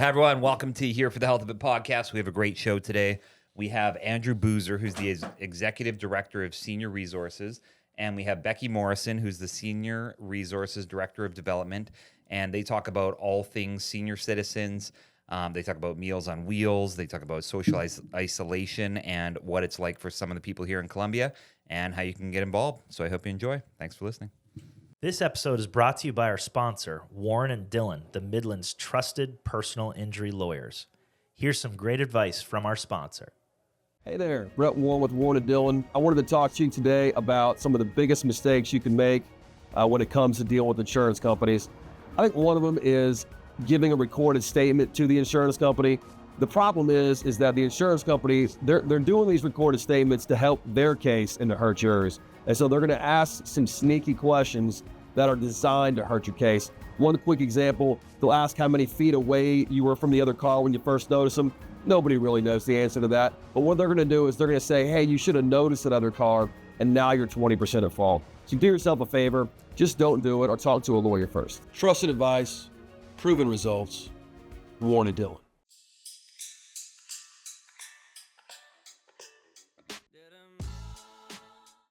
Hi, everyone. Welcome to Here for the Health of It podcast. We have a great show today. We have Andrew Boozer, who's the Executive Director of Senior Resources, and we have Becky Morrison, who's the Senior Resources Director of Development, and they talk about all things senior citizens. They talk about Meals on Wheels. They talk about social isolation and what it's like for some of the people here in Columbia and how you can get involved. So I hope you enjoy. Thanks for listening. This episode is brought to you by our sponsor, Warren and Dillon, the Midland's trusted personal injury lawyers. Here's some great advice from our sponsor. Hey there, Brett Warren with Warren and Dillon. I wanted to talk to you today about some of the biggest mistakes you can make when it comes to dealing with insurance companies. I think one of them is giving a recorded statement to the insurance company. The problem is that the insurance companies, they're doing these recorded statements to help their case and to hurt yours. And so they're going to ask some sneaky questions that are designed to hurt your case. One quick example, they'll ask how many feet away you were from the other car when you first noticed them. Nobody really knows the answer to that. But what they're going to do is they're going to say, hey, you should have noticed that other car, and now you're 20% at fault. So do yourself a favor, just don't do it or talk to a lawyer first. Trusted advice, proven results, Warren and Dillon.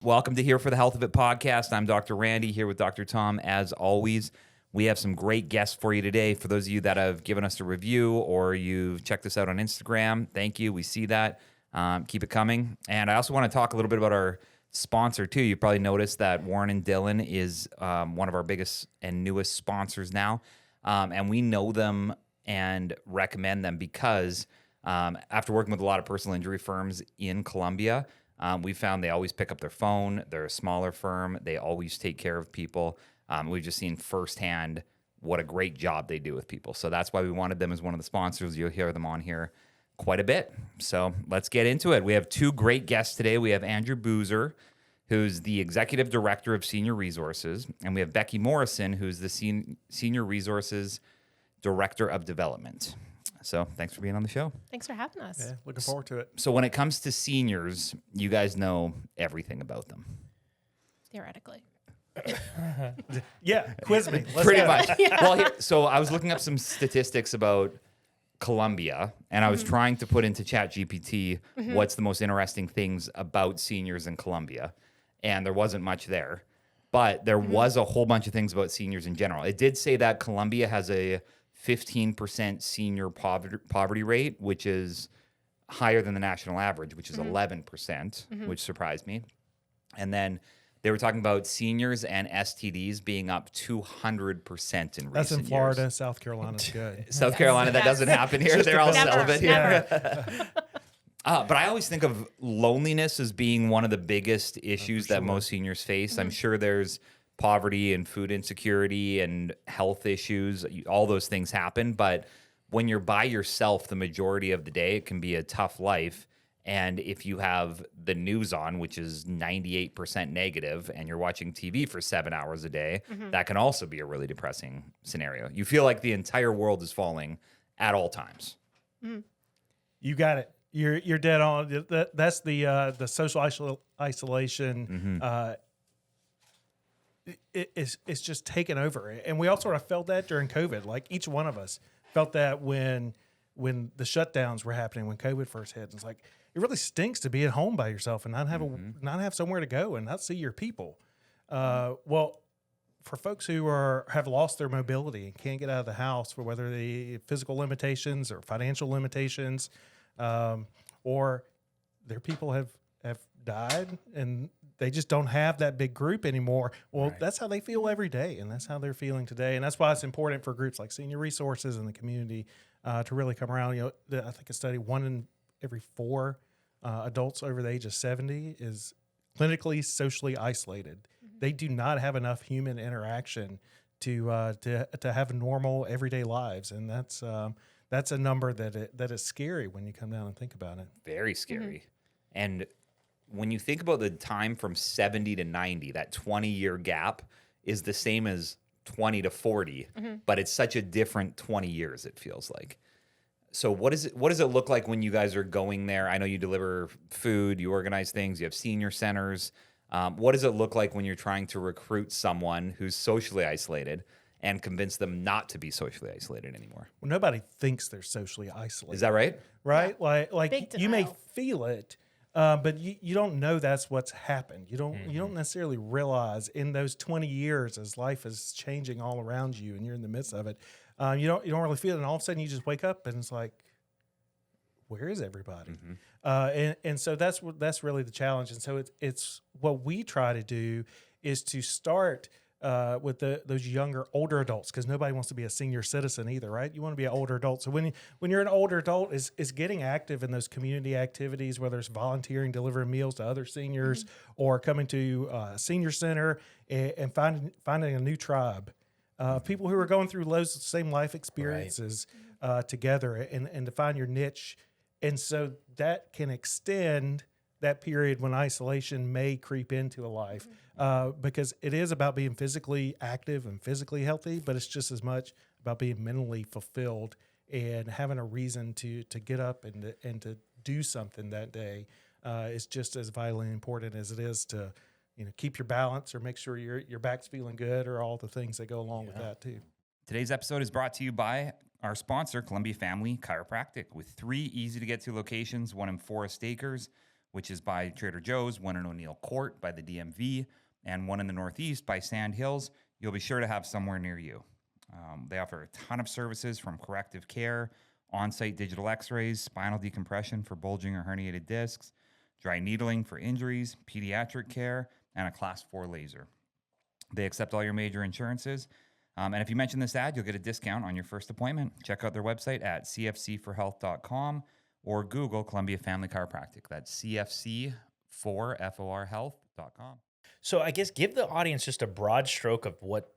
Welcome to Here for the Health of It podcast. I'm Dr. Randy here with Dr. Tom. As always, we have some great guests for you today. For those of you that have given us a review or you've checked us out on Instagram, thank you. We see that. Keep it coming. And I also want to talk a little bit about our sponsor too. You probably noticed that Warren and Dillon is one of our biggest and newest sponsors now. And we know them and recommend them because after working with a lot of personal injury firms in Columbia, we found they always pick up their phone. They're a smaller firm. They always take care of people. We've just seen firsthand what a great job they do with people. So that's why we wanted them as one of the sponsors. You'll hear them on here quite a bit. So let's get into it. We have two great guests today. We have Andrew Boozer, who's the Executive Director of Senior Resources, and we have Becky Morrison, who's the Senior Resources Director of Development. So thanks for being on the show. Thanks for having us. Yeah, looking forward to it. So when it comes to seniors, you guys know everything about them. Theoretically. Yeah, quiz me. Let's Pretty go. much. Well, so I was looking up some statistics about Columbia, and I was trying to put into ChatGPT what's the most interesting things about seniors in Columbia, and there wasn't much there. But there was a whole bunch of things about seniors in general. It did say that Columbia has a 15% senior poverty rate, which is higher than the national average, which is 11%, which surprised me. And then they were talking about seniors and STDs being up 200% in recent years. That's in Florida. South Carolina's good. South Carolina, that doesn't happen here. They're all celibate here. But I always think of loneliness as being one of the biggest issues that most seniors face. I'm sure there's poverty and food insecurity and health issues. All those things happen. But when you're by yourself the majority of the day, it can be a tough life. And if you have the news on, which is 98% negative, and you're watching TV for 7 hours a day, that can also be a really depressing scenario. You feel like the entire world is falling at all times. You got it. You're dead on. That's the social isolation. It's just taken over, and we all sort of felt that during COVID. Like each one of us felt that when the shutdowns were happening, when COVID first hit. It's like it really stinks to be at home by yourself and not have somewhere to go and not see your people. Well, for folks who have lost their mobility and can't get out of the house for whether the physical limitations or financial limitations, or their people have died and they just don't have that big group anymore. Well, That's how they feel every day, and that's how they're feeling today. And that's why it's important for groups like Senior Resources and the community to really come around. I think a study, 1 in every 4 adults over the age of 70 is clinically socially isolated. They do not have enough human interaction to have normal everyday lives, and that's a number that is scary when you come down and think about it. Very scary. And when you think about the time from 70 to 90, that 20-year gap is the same as 20 to 40, but it's such a different 20 years, it feels like. So what does it look like when you guys are going there? I know you deliver food, you organize things, you have senior centers. What does it look like when you're trying to recruit someone who's socially isolated? and convince them not to be socially isolated anymore. Well, nobody thinks they're socially isolated. Is that right? Right? Like Big you may denial. feel it, but you don't know that's what's happened. You don't necessarily realize in those 20 years as life is changing all around you and you're in the midst of it, you don't really feel it. And all of a sudden you just wake up and it's like, where is everybody? And so that's really the challenge. And so it's what we try to do is to start with those older adults, because nobody wants to be a senior citizen either, right? You want to be an older adult. So when you're an older adult, is getting active in those community activities, whether it's volunteering, delivering meals to other seniors, or coming to a senior center and finding a new tribe. People who are going through loads of the same life experiences together and to find your niche. And so that can extend that period when isolation may creep into a life, because it is about being physically active and physically healthy, but it's just as much about being mentally fulfilled and having a reason to get up and to do something that day is just as vitally important as it is to keep your balance or make sure your back's feeling good or all the things that go along with that too. Today's episode is brought to you by our sponsor, Columbia Family Chiropractic, with 3 easy-to-get-to locations, one in Forest Acres, which is by Trader Joe's, one in O'Neill Court by the DMV, and one in the Northeast by Sand Hills. You'll be sure to have somewhere near you. They offer a ton of services from corrective care, on-site digital x-rays, spinal decompression for bulging or herniated discs, dry needling for injuries, pediatric care, and a Class 4 laser. They accept all your major insurances. And if you mention this ad, you'll get a discount on your first appointment. Check out their website at cfc4health.com or Google Columbia Family Chiropractic. That's cfc4health.com. So I guess give the audience just a broad stroke of what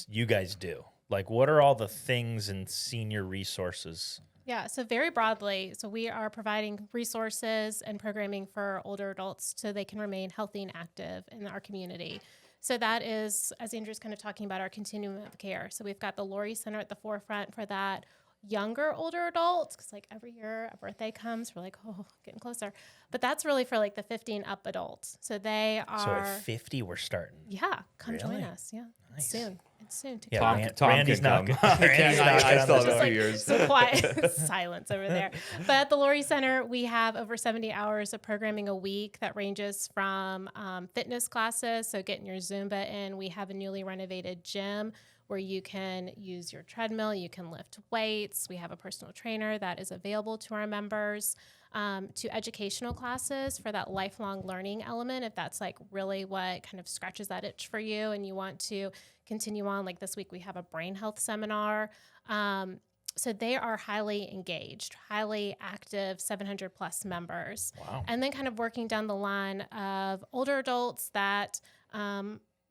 you guys do. Like, what are all the things and senior resources? Yeah, so very broadly, so we are providing resources and programming for older adults so they can remain healthy and active in our community. So that is, as Andrew's kind of talking about, our continuum of care. So we've got the Laurie Center at the forefront for that. Younger older adults, because like every year a birthday comes, we're like, oh, getting closer. But that's really for like the 50 and up adults. So they are. So at 50, we're starting. Yeah, come Really? join us. Yeah, Nice. soon. It's soon to Yeah, come. Tom Randy's can not. come. Randy's I knocking on still the have a door. few years. Some quiet silence over there. But at the Laurie Center, we have over 70 hours of programming a week that ranges from fitness classes, so getting your Zumba in. We have a newly renovated gym where you can use your treadmill, you can lift weights. We have a personal trainer that is available to our members, to educational classes for that lifelong learning element, if that's like really what kind of scratches that itch for you and you want to continue on. Like this week, we have a brain health seminar. So they are highly engaged, highly active, 700 plus members. Wow. And then kind of working down the line of older adults that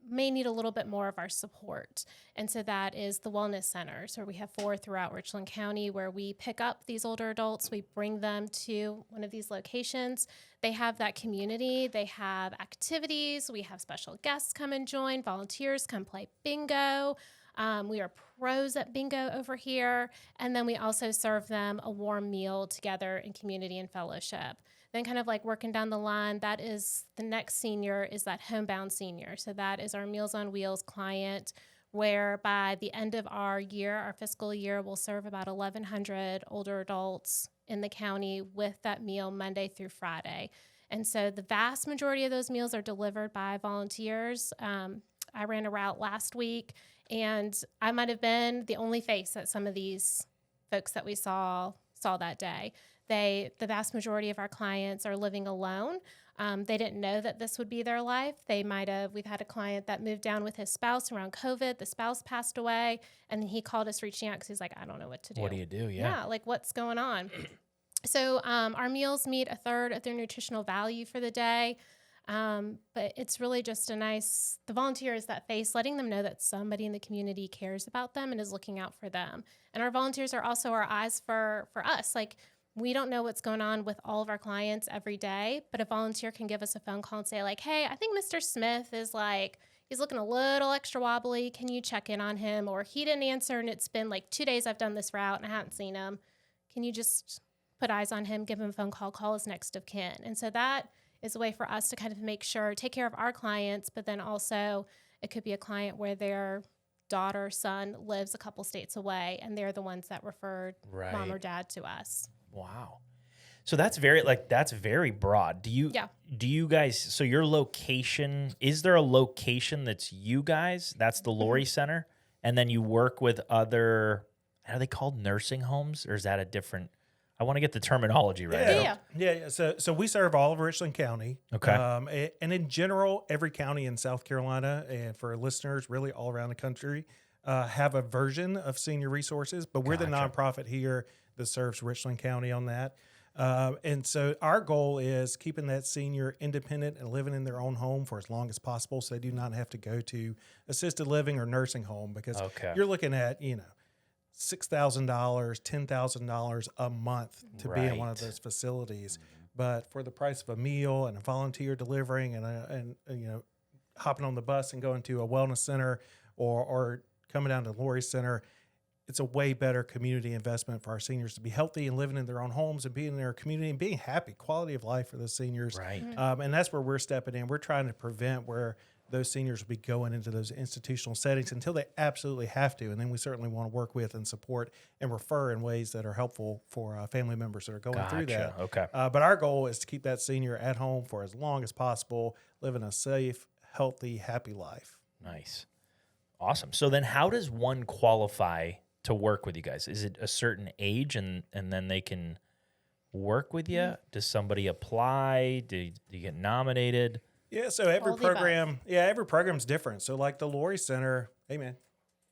may need a little bit more of our support. And so that is the wellness centers, where we have 4 throughout Richland County, where we pick up these older adults, we bring them to one of these locations. They have that community, they have activities, we have special guests come and join, volunteers come play bingo. We are pros at bingo over here. And then we also serve them a warm meal together in community and fellowship. Then kind of like working down the line, that is the next senior is that homebound senior. So that is our Meals on Wheels client, where by the end of our year, our fiscal year, we'll serve about 1,100 older adults in the county with that meal Monday through Friday. And so the vast majority of those meals are delivered by volunteers. I ran a route last week, and I might have been the only face at some of these folks that we saw that day. The vast majority of our clients are living alone. They didn't know that this would be their life. We've had a client that moved down with his spouse around COVID. The spouse passed away, and then he called us reaching out because he's like, I don't know what to do. What do you do? Yeah. Like what's going on? So our meals meet a third of their nutritional value for the day. But it's really just the volunteer is that face, letting them know that somebody in the community cares about them and is looking out for them. And our volunteers are also our eyes for us. Like, we don't know what's going on with all of our clients every day, but a volunteer can give us a phone call and say like, hey, I think Mr. Smith is like, he's looking a little extra wobbly. Can you check in on him? Or he didn't answer and it's been like 2 days I've done this route and I haven't seen him. Can you just put eyes on him, give him a phone call his next of kin? And so that is a way for us to kind of take care of our clients, but then also it could be a client where they're daughter, son lives a couple states away, and they're the ones that referred mom or dad to us. Wow. So that's very broad. Do you guys, so your location, is there a location that's you guys? That's the Lori Center? And then you work with other, are they called nursing homes? Or is that a different, I want to get the terminology right. Yeah. So we serve all of Richland County. Okay. And in general, every county in South Carolina, and for listeners really all around the country, have a version of senior resources, but we're the nonprofit here that serves Richland County on that. And so our goal is keeping that senior independent and living in their own home for as long as possible, so they do not have to go to assisted living or nursing home, because you're looking at, $6,000, $10,000 a month to be in one of those facilities. But for the price of a meal and a volunteer delivering and hopping on the bus and going to a wellness center or coming down to Lori Center, it's a way better community investment for our seniors to be healthy and living in their own homes and being in their community and being happy, quality of life for those seniors. Right. And that's where we're stepping in. We're trying to prevent where those seniors will be going into those institutional settings until they absolutely have to. And then we certainly want to work with and support and refer in ways that are helpful for family members that are going through that. Okay. But our goal is to keep that senior at home for as long as possible, living a safe, healthy, happy life. Nice. Awesome. So then how does one qualify to work with you guys? Is it a certain age and then they can work with you? Does somebody apply? Do you get nominated? Yeah, so every program's different. So like the Lori Center, hey man,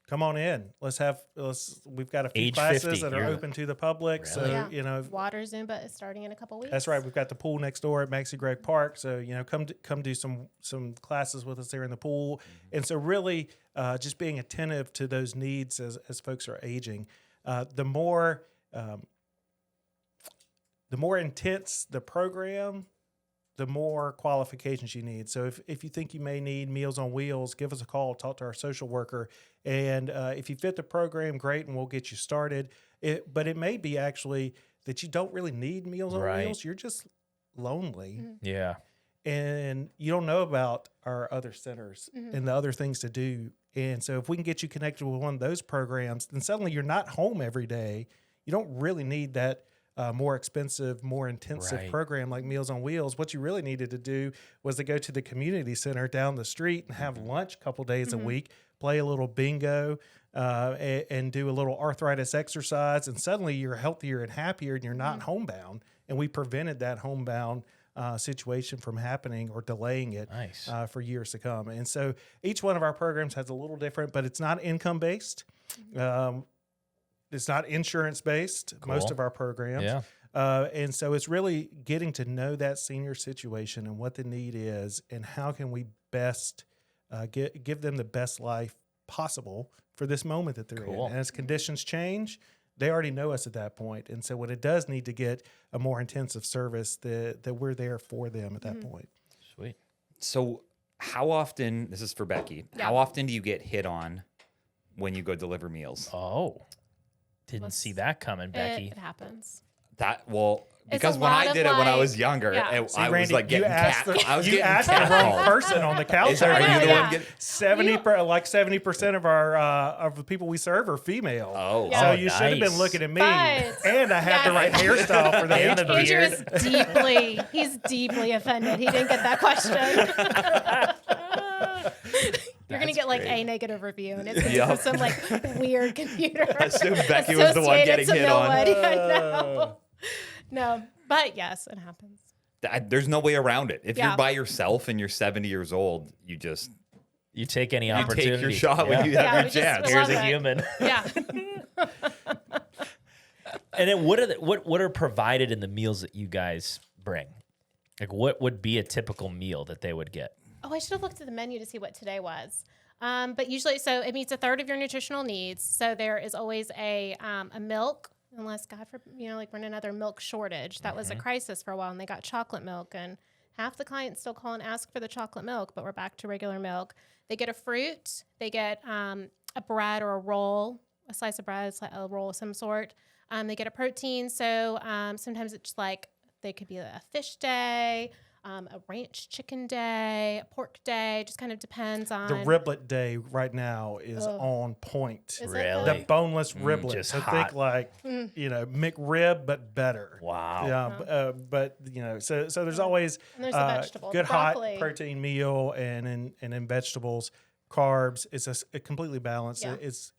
come on in. We've got a few Age classes 50, that are open to the public. Really? So, Water Zumba is starting in a couple weeks. that's right. We've got the pool next door at Maxie Gregg Park. So, come do some classes with us there in the pool. And so really just being attentive to those needs as folks are aging. The more intense the program, the more qualifications you need. So if you think you may need Meals on Wheels, give us a call, talk to our social worker. And if you fit the program, great, and we'll get you started. But it may be actually that you don't really need Meals on Wheels. You're just lonely. Yeah. And you don't know about our other centers and the other things to do. And so if we can get you connected with one of those programs, then suddenly you're not home every day. You don't really need that more expensive, more intensive program like Meals on Wheels. What you really needed to do was to go to the community center down the street and have lunch a couple days a week, play a little bingo, and do a little arthritis exercise. And suddenly you're healthier and happier and you're not homebound. And we prevented that homebound situation from happening or delaying it for years to come. And so each one of our programs has a little different, but it's not income-based. It's not insurance-based, most of our programs. Yeah. And so it's really getting to know that senior situation and what the need is and how can we best give them the best life possible for this moment that they're in. And as conditions change, they already know us at that point. And so when it does need to get a more intensive service, that we're there for them at that point. Sweet. So how often, this is for Becky, how often do you get hit on when you go deliver meals? Oh. Didn't see that coming, Becky. It happens. Because when I did it when I was younger, I was Randy, like getting cat. I was getting asked the cat wrong called. person on the couch. Are you the one getting 70% of our of the people we serve are female. Oh, so you should have been looking at me, and I have the right hairstyle for the And the beard. He's deeply offended. He didn't get that question. You're going to get like a negative review, and it's going to be from some like weird computer. I assume Becky was the one getting hit on. No, but yes, it happens. There's no way around it. If you're by yourself and you're 70 years old, you take any opportunity. take your shot when you have your chance. Here's a human. Yeah. And then what are provided in the meals that you guys bring? Like what would be a typical meal that they would get? Oh, I should have looked at the menu to see what today was. But usually, so it meets a third of your nutritional needs. So there is always a milk, unless God forbid, like we're in another milk shortage. That was a crisis for a while, and they got chocolate milk, and half the clients still call and ask for the chocolate milk, but we're back to regular milk. They get a fruit. They get a bread or a roll, a slice of bread, a roll of some sort. They get a protein. So sometimes it's like they could be a fish day. a ranch chicken day, a pork day. Just kind of depends on The riblet day right now is on point. Is it Really? though? The boneless riblet. just So hot. think like, McRib, but better. Wow. Yeah, but so there's always And there's the vegetable, good the broccoli. hot protein meal, and in vegetables, carbs. It's a completely balanced. Yeah. It's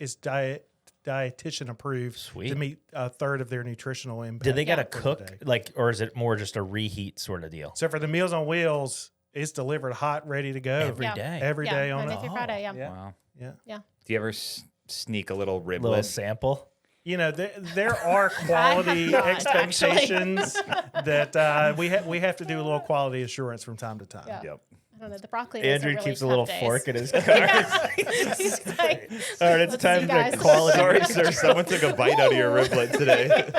dietitian approved Sweet. to meet a third of their nutritional impact. Do they got to for the cook, day. like, or is it more just a reheat sort of deal? So for the Meals on Wheels, it's delivered hot, ready to go Every Yeah. day. every Yeah, day on Monday it. through Friday. Yeah. Yeah. Wow. Yeah. Yeah. Do you ever sneak a little riblet? Little sample. There are quality not, expectations that we have to do a little quality assurance from time to time. Yeah. Yep. I don't know. The broccoli days Andrew are really keeps a tough little days. fork in his car. He's like, All right, it's "Let's time see, for guys." quality. Sorry, sir. Someone took a bite out of your riblet today.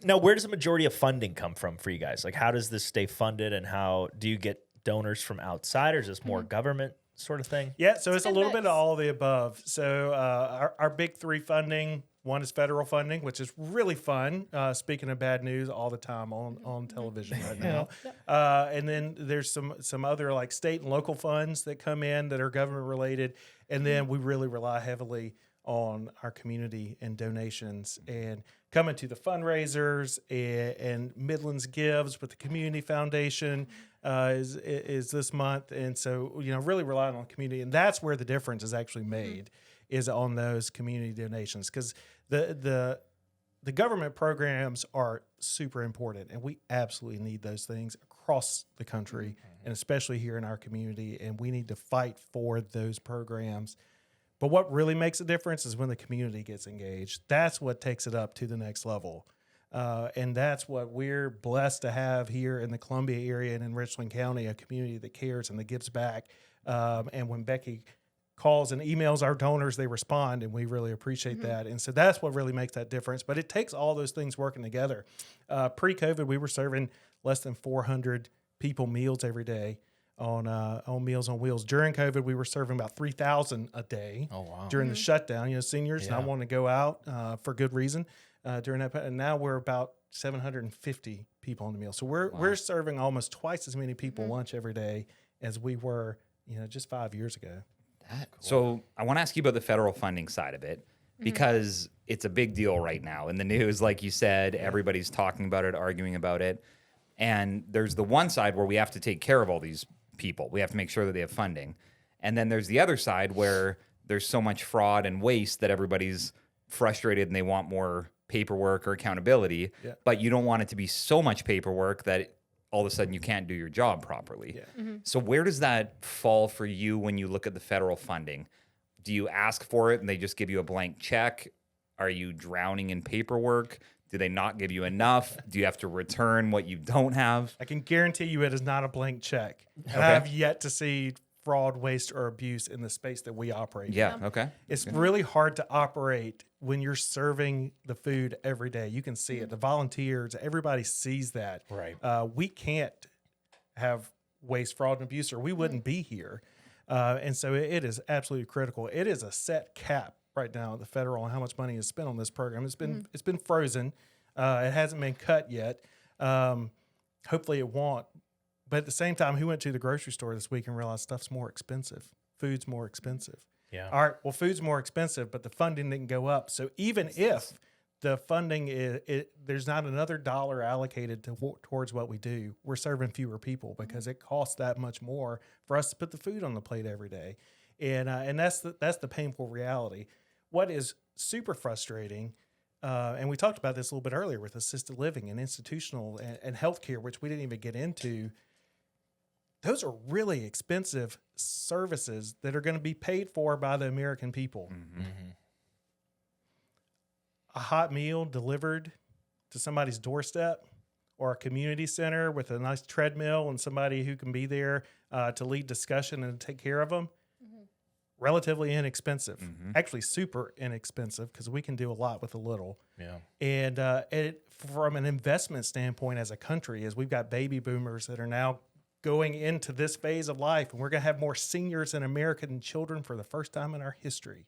Now, where does the majority of funding come from for you guys? Like, how does this stay funded, and how do you get donors from outside, or is this more government sort of thing? Yeah, so it's a good little bit mix. of all of the above. So our big three funding, one is federal funding, which is really fun. Speaking of bad news all the time on television right now. And then there's some other like state and local funds that come in that are government related. And then we really rely heavily on our community and donations and coming to the fundraisers and Midlands Gives with the Community Foundation is this month. And so, really relying on the community. And that's where the difference is actually made is on those community donations. Because the government programs are super important, and we absolutely need those things across the country, and especially here in our community. And we need to fight for those programs. But what really makes a difference is when the community gets engaged. That's what takes it up to the next level. And that's what we're blessed to have here in the Columbia area and in Richland County, a community that cares and that gives back. And when Becky calls and emails our donors, they respond, and we really appreciate that. And so that's what really makes that difference. But it takes all those things working together. Pre-COVID, we were serving less than 400 people meals every day on Meals on Wheels. During COVID, we were serving about 3,000 a day. Oh, wow. During the shutdown, seniors not wanting to go out for good reason during that. And now we're about 750 people on the meal. So we're serving almost twice as many people lunch every day as we were, just 5 years ago. So I want to ask you about the federal funding side of it, because it's a big deal right now in the news. Like you said, everybody's talking about it, arguing about it. And there's the one side where we have to take care of all these people. We have to make sure that they have funding. And then there's the other side where there's so much fraud and waste that everybody's frustrated and they want more paperwork or accountability. Yeah. But you don't want it to be so much paperwork that all of a sudden you can't do your job properly. Yeah. So where does that fall for you when you look at the federal funding? Do you ask for it and they just give you a blank check? Are you drowning in paperwork? Do they not give you enough? Do you have to return what you don't have? I can guarantee you it is not a blank check. And I have yet to see fraud, waste, or abuse in the space that we operate in. Yeah, okay. It's really hard to operate when you're serving the food every day. You can see it. The volunteers, everybody sees that. Right. We can't have waste, fraud, and abuse, or we wouldn't be here. And so it is absolutely critical. It is a set cap right now at the federal on how much money is spent on this program. It's been frozen. It hasn't been cut yet. Hopefully it won't. But at the same time, who went to the grocery store this week and realized stuff's more expensive? Food's more expensive. Yeah. All right, well, food's more expensive, but the funding didn't go up. So even if the funding there's not another dollar allocated towards what we do, we're serving fewer people because it costs that much more for us to put the food on the plate every day. And that's the painful reality. What is super frustrating, and we talked about this a little bit earlier with assisted living and institutional and healthcare, which we didn't even get into. Those are really expensive services that are going to be paid for by the American people. A hot meal delivered to somebody's doorstep, or a community center with a nice treadmill and somebody who can be there to lead discussion and take care of them, relatively inexpensive. Actually super inexpensive, because we can do a lot with a little. Yeah. And from an investment standpoint as a country, as we've got baby boomers that are now going into this phase of life, and we're going to have more seniors in America than children for the first time in our history.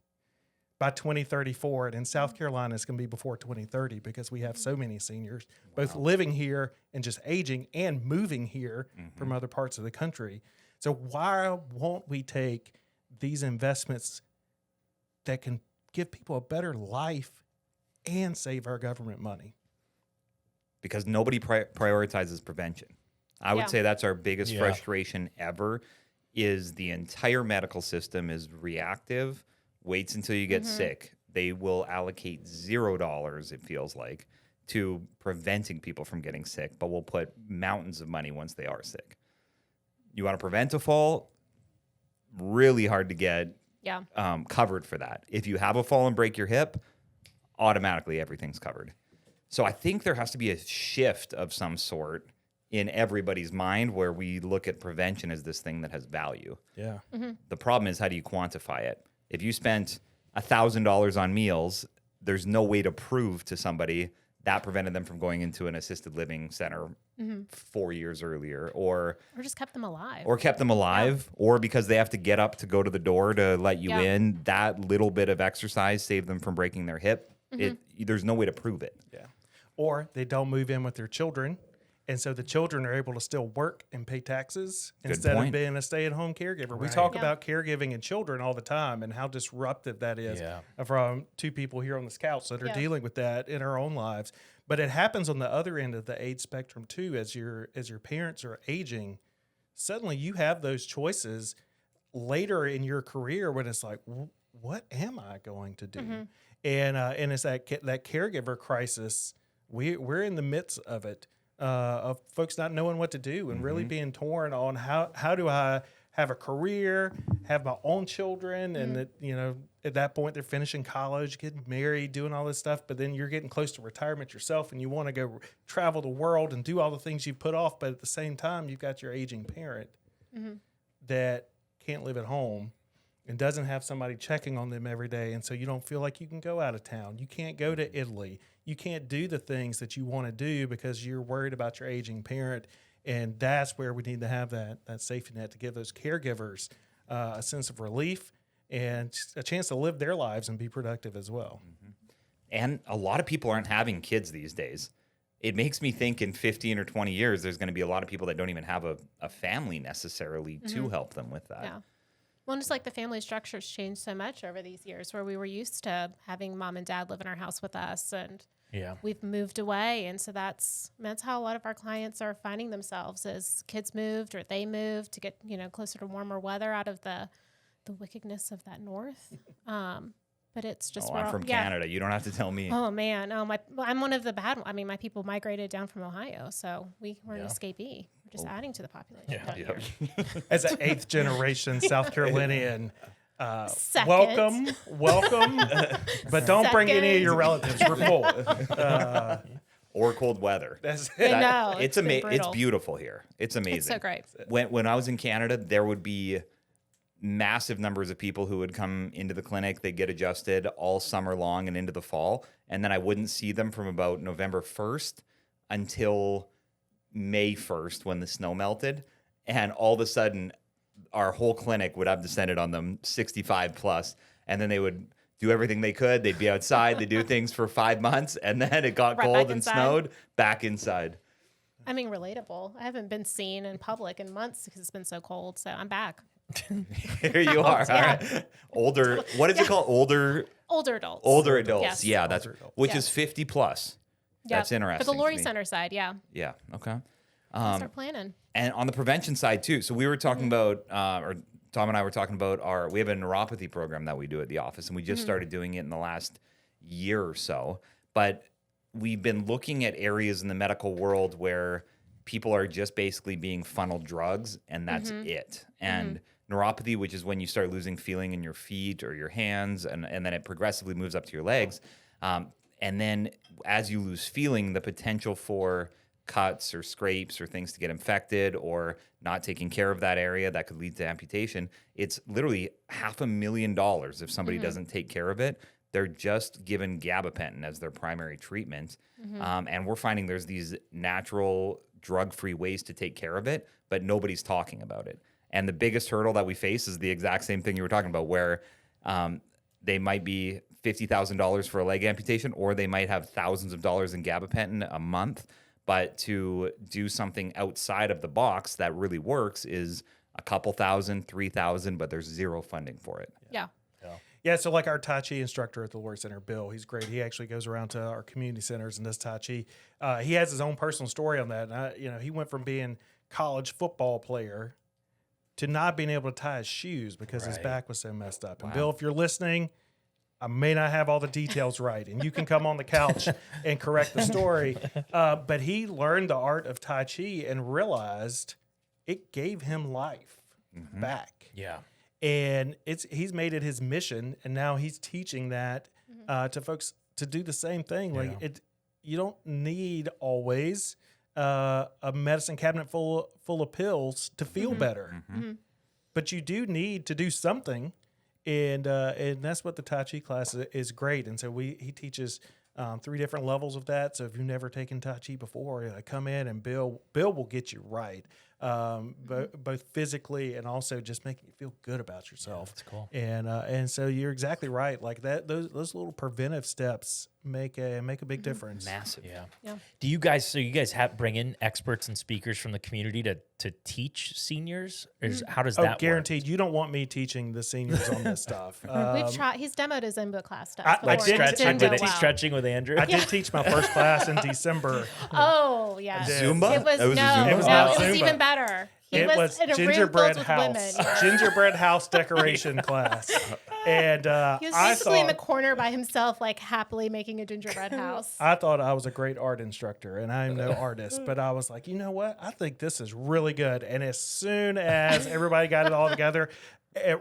by 2034. And in South Carolina, it's going to be before 2030 because we have so many seniors, both living here and just aging and moving here from other parts of the country. So why won't we take these investments that can give people a better life and save our government money? Because nobody prioritizes prevention. I would say that's our biggest frustration ever, is the entire medical system is reactive, waits until you get sick. They will allocate $0, it feels like, to preventing people from getting sick, but will put mountains of money once they are sick. You want to prevent a fall, really hard to get covered for that. If you have a fall and break your hip, automatically everything's covered. So I think there has to be a shift of some sort in everybody's mind where we look at prevention as this thing that has value. Yeah. The problem is, how do you quantify it? If you spent $1,000 on meals, there's no way to prove to somebody that prevented them from going into an assisted living center 4 years earlier, or just kept them alive. Or because they have to get up to go to the door to let you in, that little bit of exercise saved them from breaking their hip. There's no way to prove it. Yeah. Or they don't move in with their children, and so the children are able to still work and pay taxes instead of being a stay-at-home caregiver. We talk about caregiving and children all the time and how disruptive that is from two people here on this couch that are dealing with that in our own lives. But it happens on the other end of the age spectrum too. As your parents are aging, suddenly you have those choices later in your career when it's like, what am I going to do? And it's that caregiver crisis. We're in the midst of it, of folks not knowing what to do and really being torn on how do I have a career, have my own children, and that, at that point they're finishing college, getting married, doing all this stuff, but then you're getting close to retirement yourself and you want to go travel the world and do all the things you've put off, but at the same time you've got your aging parent that can't live at home and doesn't have somebody checking on them every day, and so you don't feel like you can go out of town. You can't go to Italy. You can't do the things that you want to do because you're worried about your aging parent, and that's where we need to have that safety net to give those caregivers a sense of relief and a chance to live their lives and be productive as well. And a lot of people aren't having kids these days. It makes me think in 15 or 20 years, there's going to be a lot of people that don't even have a family necessarily to help them with that. Yeah. Well, just like the family structures changed so much over these years, where we were used to having mom and dad live in our house with us, and we've moved away. And so that's how a lot of our clients are finding themselves, as kids moved or they moved to get, closer to warmer weather out of the wickedness of that north. But it's just I'm from Canada. You don't have to tell me. Oh man, I'm one of the bad ones. I mean, my people migrated down from Ohio, so we're an escapee. We're just adding to the population. As an 8th generation South Carolinian, Second. welcome, but don't bring any of your relatives. We're full. Or cold weather. That's it. No, it's amazing. It's beautiful here. It's amazing. It's so great. When I was in Canada, there would be massive numbers of people who would come into the clinic. They'd get adjusted all summer long and into the fall. And then I wouldn't see them from about November 1st until May 1st when the snow melted. And all of a sudden, our whole clinic would have descended on them, 65 plus. And then they would do everything they could. They'd be outside. They'd do things for 5 months. And then it got cold and snowed, back inside. I mean, relatable. I haven't been seen in public in months because it's been so cold. So I'm back. Here you are. All right. Older. What is it called? Older adults. Older adults. Yes. Yeah, that's which is 50 plus. That's interesting. For the Laurie Center side, Yeah. Okay. Start planning. And on the prevention side too. So we were talking about, or Tom and I were talking about we have a neuropathy program that we do at the office, and we just started doing it in the last year or so. But we've been looking at areas in the medical world where people are just basically being funneled drugs, and that's it. And neuropathy, which is when you start losing feeling in your feet or your hands, and then it progressively moves up to your legs. And then as you lose feeling, the potential for cuts or scrapes or things to get infected or not taking care of that area that could lead to amputation, it's literally $500,000 if somebody doesn't take care of it. They're just given gabapentin as their primary treatment. And we're finding there's these natural drug-free ways to take care of it, but nobody's talking about it. And the biggest hurdle that we face is the exact same thing you were talking about, where they might be $50,000 for a leg amputation, or they might have thousands of dollars in gabapentin a month. But to do something outside of the box that really works is a couple thousand, 3,000, but there's zero funding for it. Yeah. Yeah, so like our Tai Chi instructor at the Lori Center, Bill, he's great. He actually goes around to our community centers and does Tai Chi. He has his own personal story on that. And he went from being college football player to not being able to tie his shoes because his back was so messed up. And Bill, if you're listening, I may not have all the details right, and you can come on the couch and correct the story. But he learned the art of Tai Chi and realized it gave him life back. Yeah. And he's made it his mission, and now he's teaching that to folks to do the same thing. Like you don't need always a medicine cabinet full of pills to feel better, but you do need to do something, and that's what the Tai Chi class is great. And so he teaches 3 different levels of that. So if you've never taken Tai Chi before, come in and Bill will get you right. Both physically and also just making you feel good about yourself. That's cool. And so you're exactly right. Like that, those little preventive steps make a big difference. Massive. Yeah. Do you guys bring in experts and speakers from the community to teach seniors? Or how does that work? Guaranteed. You don't want me teaching the seniors on this stuff. We've tried. He's demoed his Zumba class stuff. Stretching with Andrew. I did teach my first class in December. Oh yeah. Zumba? It was That was a Zumba? It was no. not It was Zumba. even better. It was in a room gingerbread filled with house, women. gingerbread house decoration class, and He was basically in the corner by himself, like happily making a gingerbread house. I thought I was a great art instructor, and I'm no artist, but I was like, you know what? I think this is really good. And as soon as everybody got it all together,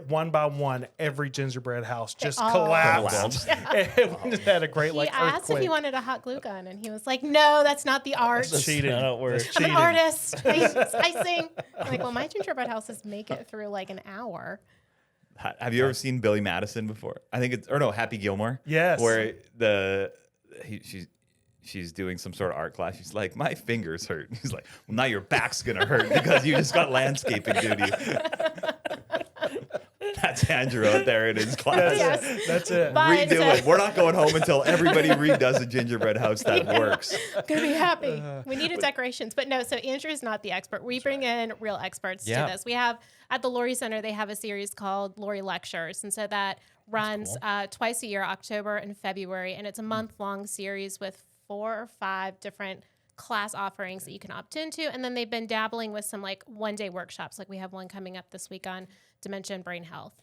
one by one, every gingerbread house just collapsed. And we just had a great He asked earthquake. if he wanted a hot glue gun, and he was like, "No, that's not the art. Cheating. I'm an artist. I sing." I'm like, well, my gingerbread houses make it through like an hour. Have you ever seen Billy Madison before? I think Happy Gilmore. Yes. Where she's doing some sort of art class. She's like, my fingers hurt. He's like, well, now your back's gonna hurt because you just got landscaping duty. That's Andrew out there in his class. Yes. That's it. But, Redo it. We're not going home until everybody redoes a gingerbread house that works. Gonna be happy. We needed decorations, but no. So Andrew's not the expert. We bring in real experts to this. We have at the Lori Center. They have a series called Lori Lectures, and so that runs twice a year, October and February, and it's a month-long series with 4 or 5 different class offerings that you can opt into. And then they've been dabbling with some like one-day workshops. Like we have one coming up this week on dementia and brain health.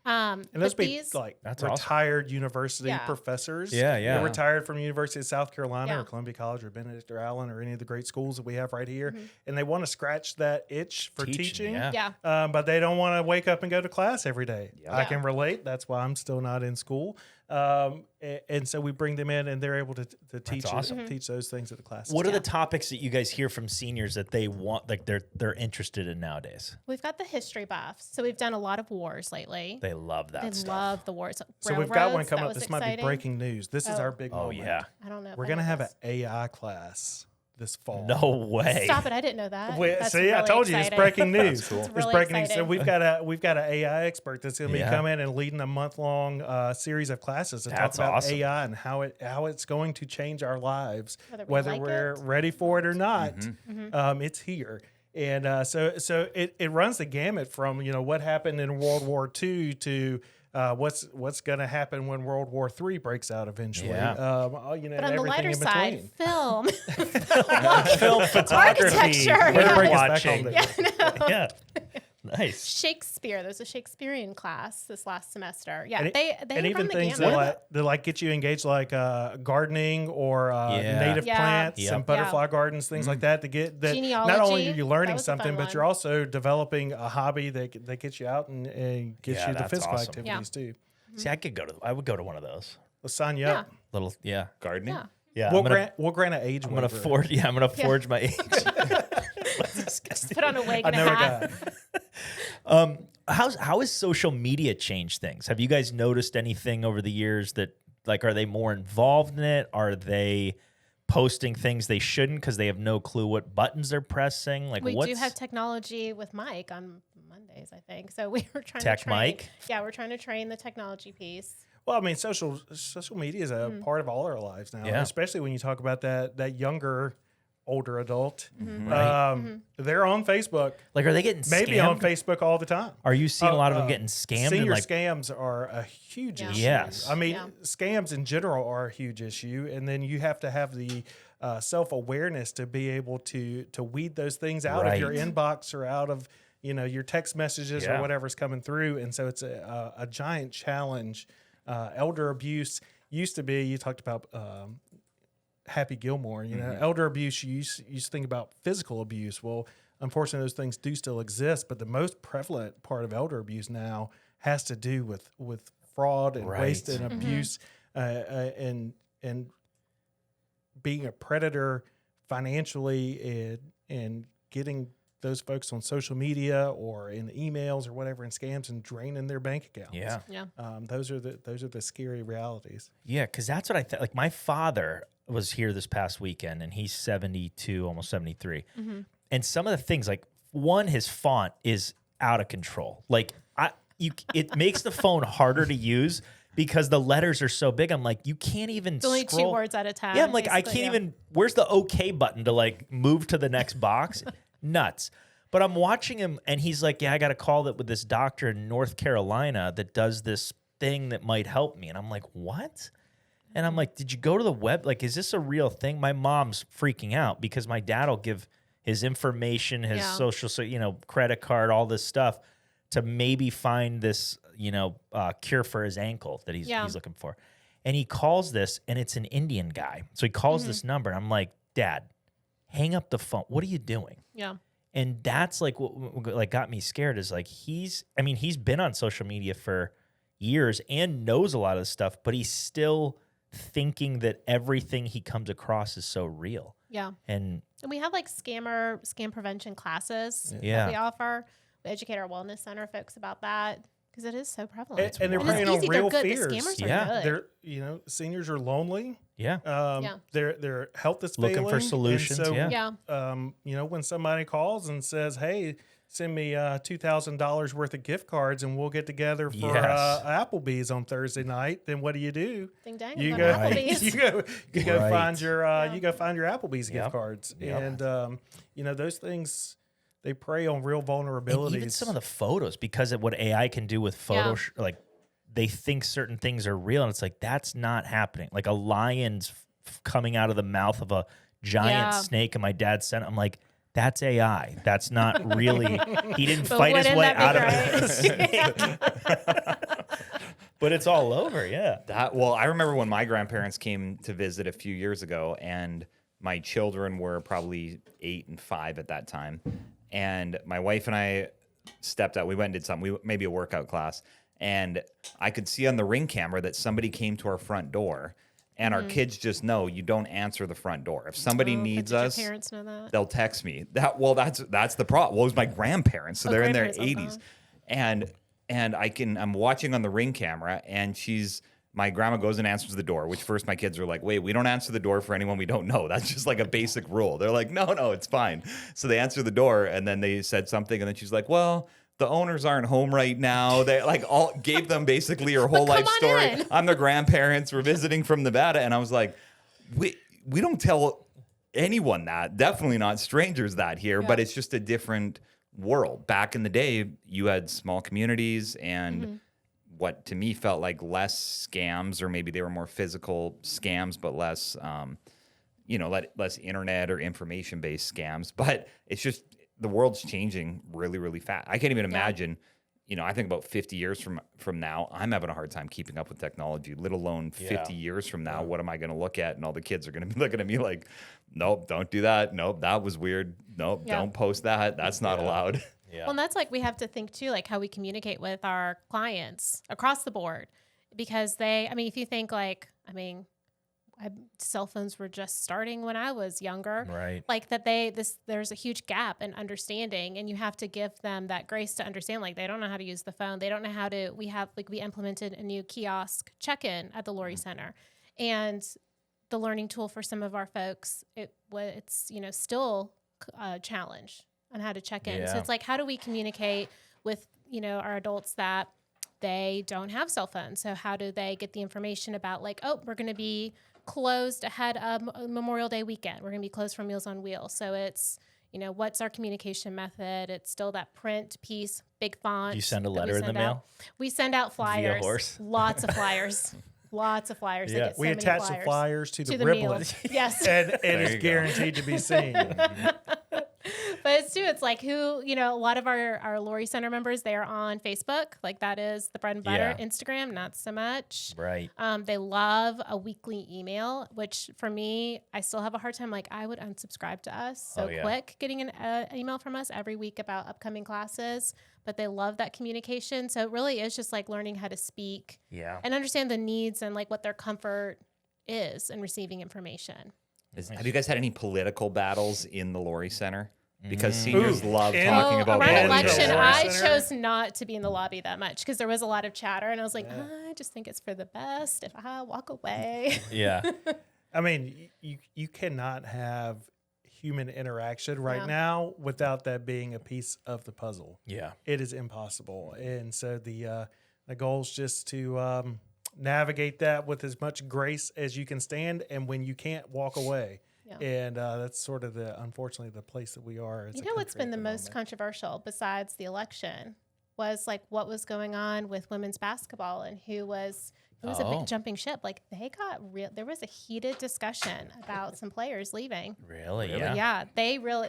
And those be like retired university professors. Yeah. They're retired from University of South Carolina or Columbia College or Benedict or Allen or any of the great schools that we have right here. And they want to scratch that itch for teaching. But they don't want to wake up and go to class every day. I can relate. That's why I'm still not in school. And so we bring them in and they're able to teach teach those things at the classes. What are the topics that you guys hear from seniors that they want, like they're interested in nowadays? We've got the history buffs. So we've done a lot of wars lately. They love that stuff. They love the wars. So we've got one coming up. This might be breaking news. This is our big moment. Yeah. I don't know. We're going to have an AI class this fall. No way. Stop it. I didn't know that. See, really I told you it's breaking news. Cool. It's breaking news. So we've got an AI expert that's going to be coming and leading a month-long series of classes to talk about AI and how it's going to change our lives, whether we're ready for it or not. It's here. And so it runs the gamut from what happened in World War II to what's going to happen when World War III breaks out eventually. But on the lighter side, film, film photography, architecture, watching. Yeah. Nice. Shakespeare. There's a Shakespearean class this last semester. Yeah, and they and even the things gamut. that get you engaged, like gardening or native plants and butterfly gardens, things like that. To get that, not only are you learning something, but you're also developing a hobby that gets you out and gets you the physical activities too. See, I would go to one of those. Let's sign you up. Little gardening. Yeah. We'll grant an age. I'm gonna forge. Yeah, I'm gonna forge my age. Put on a wig and a hat. How has social media changed things? Have you guys noticed anything over the years that, like, are they more involved in it? Are they posting things they shouldn't because they have no clue what buttons they're pressing? Like, we do have technology with Mike on Mondays, I think. So we were trying to train. Mike? Yeah, we're trying to train the technology piece. Well, I mean, social media is a part of all our lives now, especially when you talk about that younger, older adult. They're on Facebook. Like, are they getting maybe scammed? on Facebook all the time? Are you seeing a lot of them getting scammed? Senior and scams are a huge issue. Yes. I mean, scams in general are a huge issue, and then you have to have the self-awareness to be able to weed those things out of your inbox or out of your text messages or whatever's coming through. And so it's a giant challenge. Elder abuse used to be, you talked about Happy Gilmore, elder abuse, you used to think about physical abuse. Well, unfortunately, those things do still exist, but the most prevalent part of elder abuse now has to do with fraud and waste and abuse and being a predator financially and getting those folks on social media or in emails or whatever and scams and draining their bank accounts. Those are the scary realities. Yeah, because that's what I thought. Like, my father was here this past weekend, and he's 72, almost 73. And some of the things, like, one, his font is out of control. Like, it makes the phone harder to use because the letters are so big. I'm like, you can't even it's only scroll. 2 words at a time. Yeah, I'm like, I can't even. Where's the OK button to like move to the next box? Nuts. But I'm watching him, and he's like, yeah, I got a call with this doctor in North Carolina that does this thing that might help me. And I'm like, what? And I'm like, did you go to the web? Like, is this a real thing? My mom's freaking out because my dad will give his information, his social, credit card, all this stuff to maybe find this, cure for his ankle that he's looking for. And he calls this, and it's an Indian guy. So he calls this number. And I'm like, Dad, hang up the phone. What are you doing? Yeah. And that's like what got me scared is like he's been on social media for years and knows a lot of this stuff, but he's still thinking that everything he comes across is so real. Yeah. And we have like scam prevention classes that we offer. We educate our wellness center folks about that because it is so prevalent. And they're preying on real fears. The scammers are They're seniors are lonely. Yeah. Their health is looking failing. for solutions. So, when somebody calls and says, "Hey, send me $2,000 worth of gift cards, and we'll get together for Applebee's on Thursday night," then what do? Ding dang, You go go, Applebee's. you go find your Applebee's gift cards, and those things. They prey on real vulnerabilities. And even some of the photos, because of what AI can do with photos, like they think certain things are real, and it's like that's not happening. Like a lion's coming out of the mouth of a giant snake, and my dad sent. I'm like, that's AI. That's not really. He didn't fight his way out of it. But it's all over. Yeah. Well, I remember when my grandparents came to visit a few years ago, and my children were probably 8 and 5 at that time. And my wife and I stepped out. We went and did something, maybe a workout class. And I could see on the Ring camera that somebody came to our front door. And our kids just know you don't answer the front door. If somebody needs us, your parents know that? They'll text me. That's the problem. Well, it was my grandparents, so they're in their 80s. And I'm watching on the Ring camera, and my grandma goes and answers the door, which first my kids are like, wait, we don't answer the door for anyone we don't know. That's just like a basic rule. They're like, no, it's fine. So they answer the door, and then they said something, and then she's like, well, the owners aren't home right now. They all gave them basically her whole life story. I'm their grandparents. We're visiting from Nevada. And I was like, we don't tell anyone that. Definitely not strangers that here, but it's just a different world. Back in the day, you had small communities and what to me felt like less scams, or maybe they were more physical scams, but less, less internet or information-based scams. But it's just the world's changing really, really fast. I can't even imagine. I think about 50 years from now, I'm having a hard time keeping up with technology. Let alone 50 years from now, what am I going to look at? And all the kids are going to be looking at me like, "Nope, don't do that. Nope, that was weird. Nope, don't post that. That's not allowed." Yeah. Well, and that's like we have to think too, like how we communicate with our clients across the board, because if you think cell phones were just starting when I was younger, right? Like that there's a huge gap in understanding, and you have to give them that grace to understand. Like they don't know how to use the phone, they don't know how to. We implemented a new kiosk check-in at the Lori Center, and the learning tool for some of our folks, it's still a challenge on how to check in. So it's like, how do we communicate with, our adults that they don't have cell phones. So how do they get the information about like, oh, we're going to be closed ahead of Memorial Day weekend. We're going to be closed for Meals on Wheels. So it's, what's our communication method? It's still that print piece, big font. Do you send a letter in the mail? We send out flyers. Via horse? Lots of flyers. Lots of flyers. Yeah. We attach the flyers to the riblets. Yes. And it is guaranteed to be seen. But it's too, it's like who, a lot of our Lori Center members, they are on Facebook. Like that is the bread and butter. Yeah. Instagram, not so much. Right. They love a weekly email, which for me, I still have a hard time. Like I would unsubscribe to us so quick getting an email from us every week about upcoming classes, but they love that communication. So it really is just like learning how to speak and understand the needs and like what their comfort is in receiving information. Have you guys had any political battles in the Lori Center? Because seniors love talking about around politics. election, I chose not to be in the lobby that much because there was a lot of chatter, and I was like, I just think it's for the best if I walk away. Yeah. I mean, you cannot have human interaction right now without that being a piece of the puzzle. Yeah. It is impossible. And so the goal is just to navigate that with as much grace as you can stand, and when you can't, walk away. And that's sort of unfortunately, the place that we are. What's been the most controversial besides the election was like what was going on with women's basketball and who was a big jumping ship. Like they got there was a heated discussion about some players leaving. Really? Yeah. Yeah.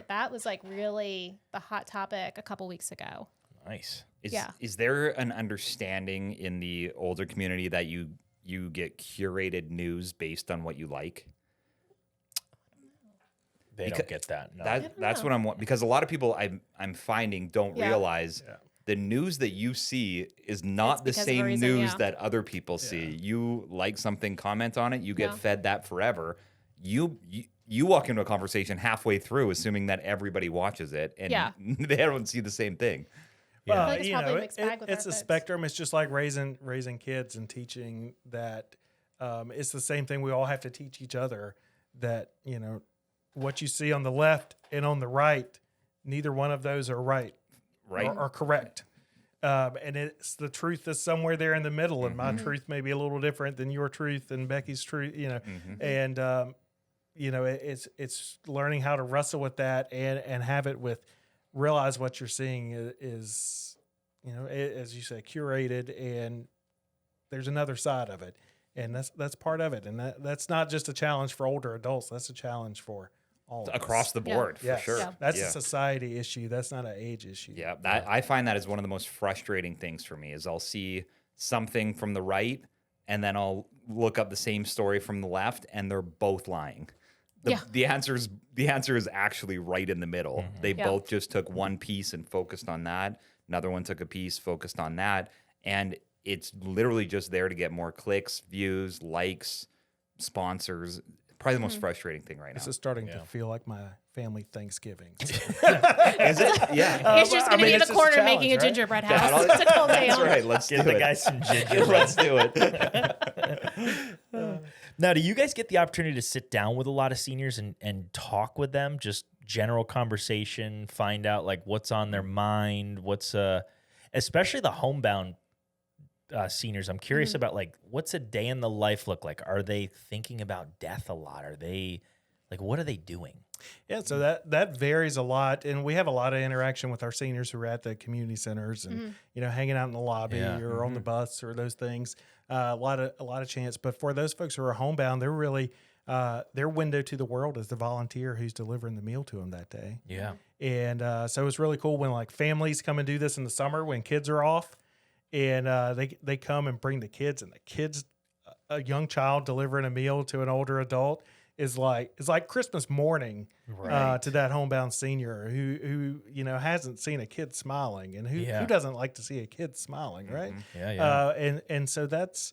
That was like really the hot topic a couple weeks ago. Nice. Is there an understanding in the older community that you get curated news based on what you like? They don't get that. No. That's what I'm, because a lot of people I'm finding don't realize the news that you see is not the same news that other people see. You like something, comment on it, you get fed that forever. You walk into a conversation halfway through assuming that everybody watches it, and they don't see the same thing. Well, it's a spectrum. It's just like raising kids and teaching that it's the same thing. We all have to teach each other that, what you see on the left and on the right, neither one of those are right. Or correct. And it's the truth is somewhere there in the middle, and my truth may be a little different than your truth and Becky's truth, and it's learning how to wrestle with that and have it realize what you're seeing is as you say, curated, and there's another side of it, and that's part of it, and that's not just a challenge for older adults, that's a challenge for all across the board, for sure. Yeah. That's a society issue. That's not an age issue. Yeah, I find that is one of the most frustrating things for me is I'll see something from the right, and then I'll look up the same story from the left, and they're both lying. The answer is actually right in the middle. They both just took one piece and focused on that. Another one took a piece, focused on that, and it's literally just there to get more clicks, views, likes, sponsors. Probably the most frustrating thing right now. This is starting to feel like my family Thanksgiving. Is it? Yeah. He's just going to be in the corner making a gingerbread house. It's a cold day. That's right. Let's get the guys some gingerbread. Let's do it. Now, do you guys get the opportunity to sit down with a lot of seniors and talk with them? Just general conversation, find out like what's on their mind, especially the homebound seniors. I'm curious about like what's a day in the life look like? Are they thinking about death a lot? Are they like what are they doing? Yeah, so that varies a lot, and we have a lot of interaction with our seniors who are at the community centers and hanging out in the lobby or on the bus or those things. A lot of chance, but for those folks who are homebound, they're really their window to the world is the volunteer who's delivering the meal to them that day. Yeah, and so it's really cool when like families come and do this in the summer when kids are off. And they come and bring the kids, and the kids, a young child delivering a meal to an older adult is like Christmas morning to that homebound senior who hasn't seen a kid smiling, and who doesn't like to see a kid smiling, right? And so that's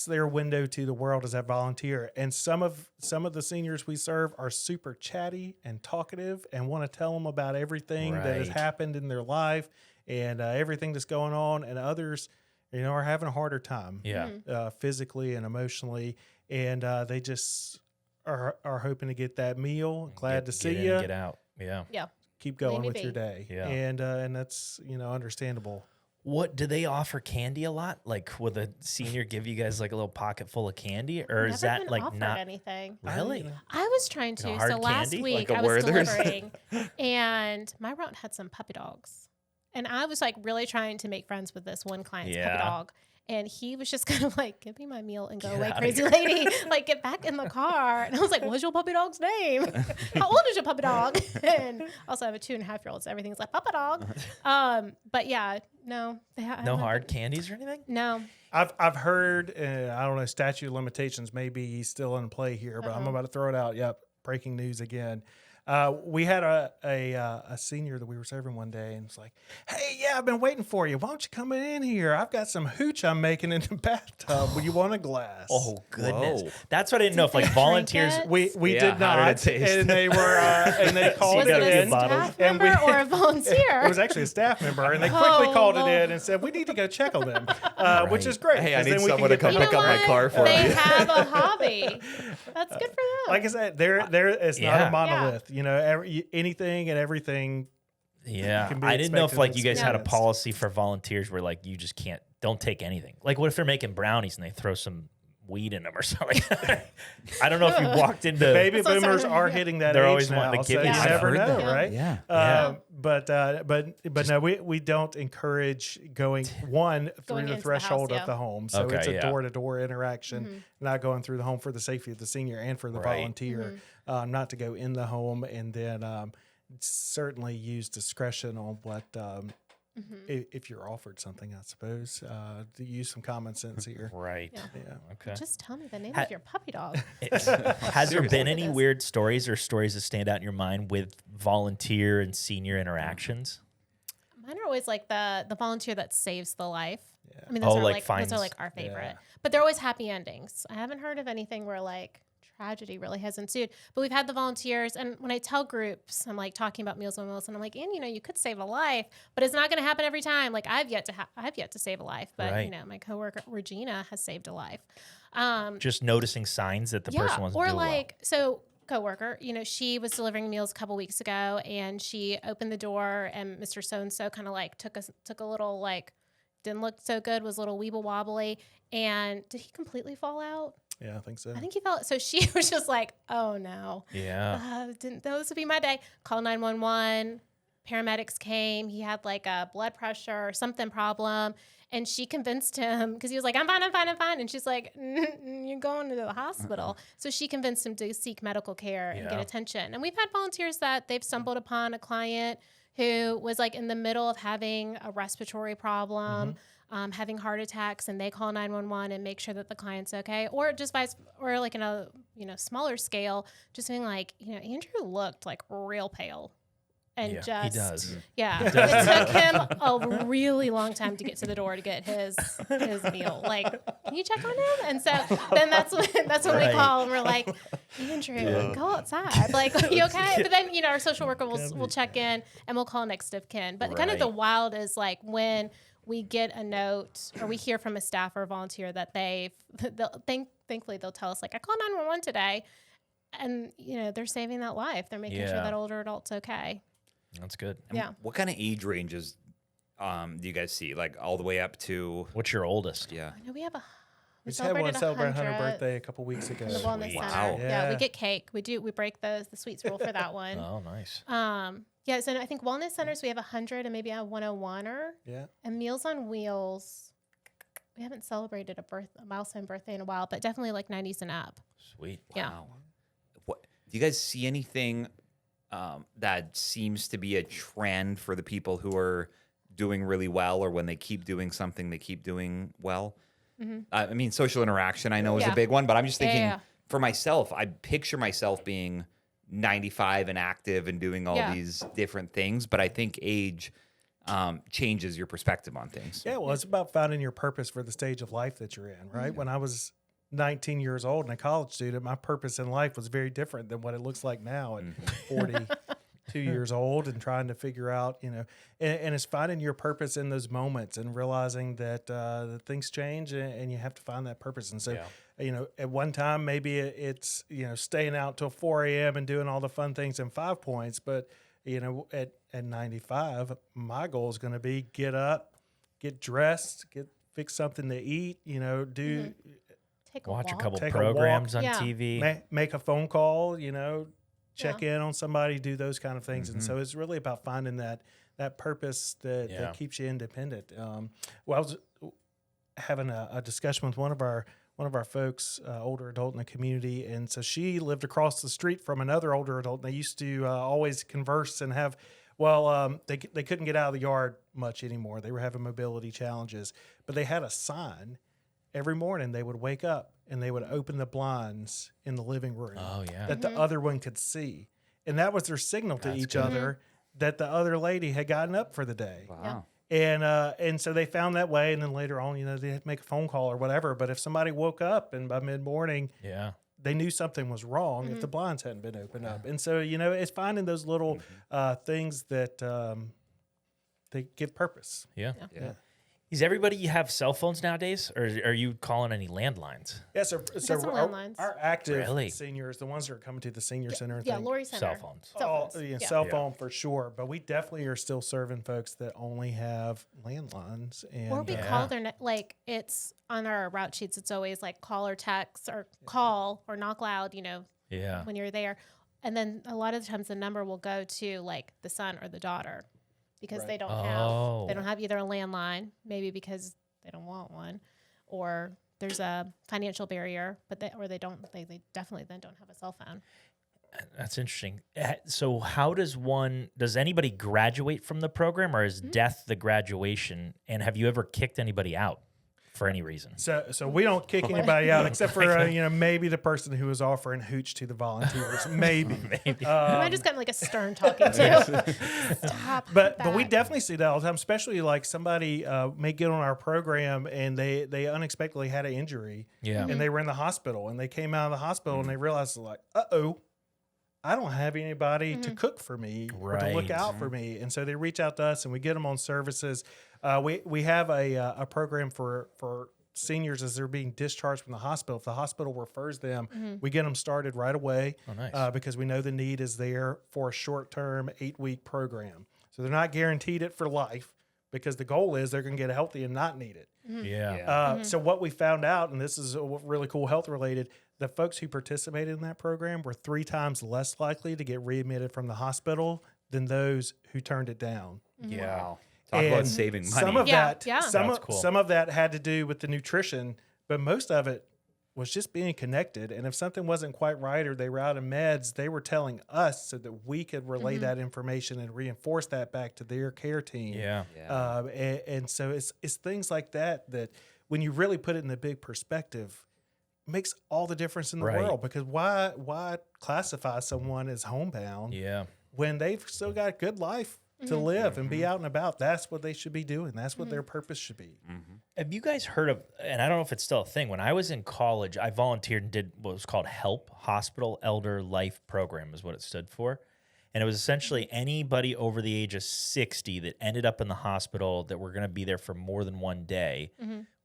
their window to the world as that volunteer. And some of the seniors we serve are super chatty and talkative and want to tell them about everything that has happened in their life. And everything that's going on, and others, are having a harder time, physically and emotionally, and they just are hoping to get that meal. Glad to see you. Get out, keep going with your day, and that's understandable. What do they offer candy a lot? Like, will the senior give you guys like a little pocket full of candy, or is Never that been like offered not anything. really? I was trying to. Like a hard So last candy? week Like a I was Werther's? delivering, and my route had some puppy dogs, and I was like really trying to make friends with this one client's puppy dog. And he was just kind of like, give me my meal and go away, crazy lady. Like, get back in the car. And I was like, what's your puppy dog's name? How old is your puppy dog? And also I have a 2.5-year-old, so everything's like, puppy dog. But yeah, no. No hard candies or anything? No. I've heard, I don't know, statute of limitations may be still in play here, but I'm about to throw it out. Yep, breaking news again. We had a senior that we were serving one day, and it's like, hey, yeah, I've been waiting for you. Why don't you come in here? I've got some hooch I'm making in the bathtub. Would you want a glass? Oh goodness, Whoa. that's what I didn't know if like volunteers. Drink it? We Yeah, did how not, did it taste? and they were and they called Was it it a in. staff and member or a volunteer? It was actually a staff member, and they quickly Oh, called it well. in and said, we need to go check on them, which is great. Hey, I 'cause need then we can someone to get come them pick out. up my car for They me. have a hobby. That's good for them. Like I said, there it's not Yeah. a monolith. You know, anything and everything. Yeah, can be I didn't know if expected like and you guys had a experienced. policy for volunteers where like you just don't take anything. Like, what if they're making brownies and they throw some weed in them or something? I don't know if you walked into. Baby That's what boomers I'm- are yeah. hitting that They're age always now, wanting to so give you you some. never I've heard know, that. right? Yeah. But no, we don't encourage going Going through into the the threshold house, of the yeah. home. So Okay, it's a yeah. door-to-door interaction, not going through the home for the safety of the senior and for the Right. volunteer, not to go in the home, and then certainly use discretion on what. If you're offered something, I suppose, to use some common sense here. Right. Yeah. Okay. Just tell me the name of your puppy dog. Has there been any Yes. weird stories or stories that stand out in your mind with volunteer and senior interactions? Mine are always like the volunteer that saves the life. I mean, Oh, those are like like finds- those are like our favorite. Yeah. But they're always happy endings. I haven't heard of anything where like tragedy really has ensued. But we've had the volunteers, and when I tell groups, I'm like talking about Meals on Wheels, and I'm like, and you could save a life, but it's not going to happen every time. Like I've yet to save a life, but Right. my coworker Regina has saved a life. Just noticing signs that the person wants to or do like so coworker, she was delivering meals a couple weeks ago, and she opened the door, and Mr. So and So kind of like took a little like didn't look so good, was a little weeble wobbly, and did he completely fall out? Yeah, I think so. I think he fell. So she was just like, "Oh no, well. Yeah. didn't know this would be my day." Call 911. Paramedics came. He had like a blood pressure or something problem. And she convinced him, because he was like, I'm fine. And she's like, you're going to the hospital. So she convinced him to seek medical care and get attention. And we've had volunteers that they've stumbled upon a client who was like in the middle of having a respiratory problem, having heart attacks, and they call 911 and make sure that the client's okay. Or just or like in a smaller scale, just being like, Andrew looked like real pale. And Yeah, just, he does. yeah, it took him a really long time to get to the door to get his meal. Like, can you check on him? And so then that's when Right. we call and we're like, Andrew, go outside. Like, are you okay? But then our social worker will check in and we'll call next of kin. But kind of the Right. wild is like when we get a note or we hear from a staff or a volunteer that thankfully they'll tell us like, I called 911 today, and they're saving that life. They're making sure Yeah. that older adult's okay. That's good. Yeah. What kind of age ranges do you guys see? Like all the way up to What's your oldest? yeah. I know we have We just had one celebrated celebrate 100th 100th birthday a couple weeks ago. in the wellness Sweet. center. Wow. Yeah, we Yeah. get cake. We break the sweets rule for that one. Oh, nice. Yeah, so I think wellness centers we have 100 and maybe a 101er. Yeah. And Meals on Wheels, we haven't celebrated a milestone birthday in a while, but definitely like 90s and up. Sweet. Yeah. Wow. What do you guys see anything that seems to be a trend for the people who are doing really well, or when they keep doing something, they keep doing well? I mean, social interaction I know is a Yeah. big one, but I'm just thinking Yeah. for myself, I picture myself being 95 and active and doing all Yeah. these different things, but I think age changes your perspective on things. Yeah, well, it's about finding your purpose for the stage of life that you're in, right? When I was 19 years old and a college student, my purpose in life was very different than what it looks like now at 42 years old, and trying to figure out, and it's finding your purpose in those moments and realizing that things change and you have to find that purpose. And so, at one time, maybe it's, staying out till 4 a.m. and doing all the fun things in 5 Points. But, at 95, my goal is going to be get up, get dressed, fix something to eat, do Take Watch a walk. couple Take a programs walk. on Yeah. TV. make a phone call, check Yeah. in on somebody, do those kind of things. And so it's really about finding that purpose that keeps you independent. Well, I was having a discussion with one of our folks, older adult in the community, and so she lived across the street from another older adult. And they used to always converse and have. Well, they couldn't get out of the yard much anymore. They were having mobility challenges, but they had a sign. Every morning they would wake up and they would open the blinds in the living room that the other one could see. And that was their signal to each other that the other lady had gotten up for the day. Wow. And so they found that way. And then later on, they had to make a phone call or whatever. But if somebody woke up and by mid-morning, they knew something was wrong if the blinds hadn't been opened up. And so, it's finding those little things that they give purpose. Yeah. Is everybody have cell phones nowadays, or are you calling any landlines? Yeah, so some landlines. our active Really? seniors, the ones that are coming to the senior center, and Yeah, things, Lori Center. Cell phones. Cell phones. yeah, Yeah. cell phone for sure. But we definitely are still serving folks that only have landlines. And Or we call their like it's on our route sheets. It's always like call or text or call or knock loud. When you're there, and then a lot of the times the number will go to like the son or the daughter because they don't have either a landline, maybe because they don't want one, or there's a financial barrier, but they definitely then don't have a cell phone. That's interesting. So how does anybody graduate from the program, or is death the graduation? And have you ever kicked anybody out for any reason? So we don't kick anybody out except for maybe the person who was offering hooch to the volunteers. Maybe. You might just gotten like a stern talking to. Stop. But we definitely see that all the time, especially like somebody may get on our program and they unexpectedly had an injury. Yeah. And they were in the hospital and they came out of the hospital and they realized like, I don't have anybody to cook for me or to look out for me. And so they reach out to us and we get them on services. We have a program for seniors as they're being discharged from the hospital. If the hospital refers them, we get them started right away because we know the need is there for a short-term 8-week program. So they're not guaranteed it for life because the goal is they're going to get healthy and not need it. So what we found out, and this is really cool health related, the folks who participated in that program were 3 times less likely to get readmitted from the hospital than those who turned it down. Wow. Talk about saving money. Some of cool. some of that had to do with the nutrition, but most of it was just being connected. And if something wasn't quite right or they were out of meds, they were telling us so that we could relay that information and reinforce that back to their care team. And so it's things like that when you really put it in the big perspective, makes all the difference in the world. Because why classify someone as homebound when they've still got a good life to live and be out and about? That's what they should be doing. That's what their purpose should be. Have you guys heard of, and I don't know if it's still a thing, when I was in college, I volunteered and did what was called HELP, Hospital Elder Life Program is what it stood for. And it was essentially anybody over the age of 60 that ended up in the hospital that were going to be there for more than one day.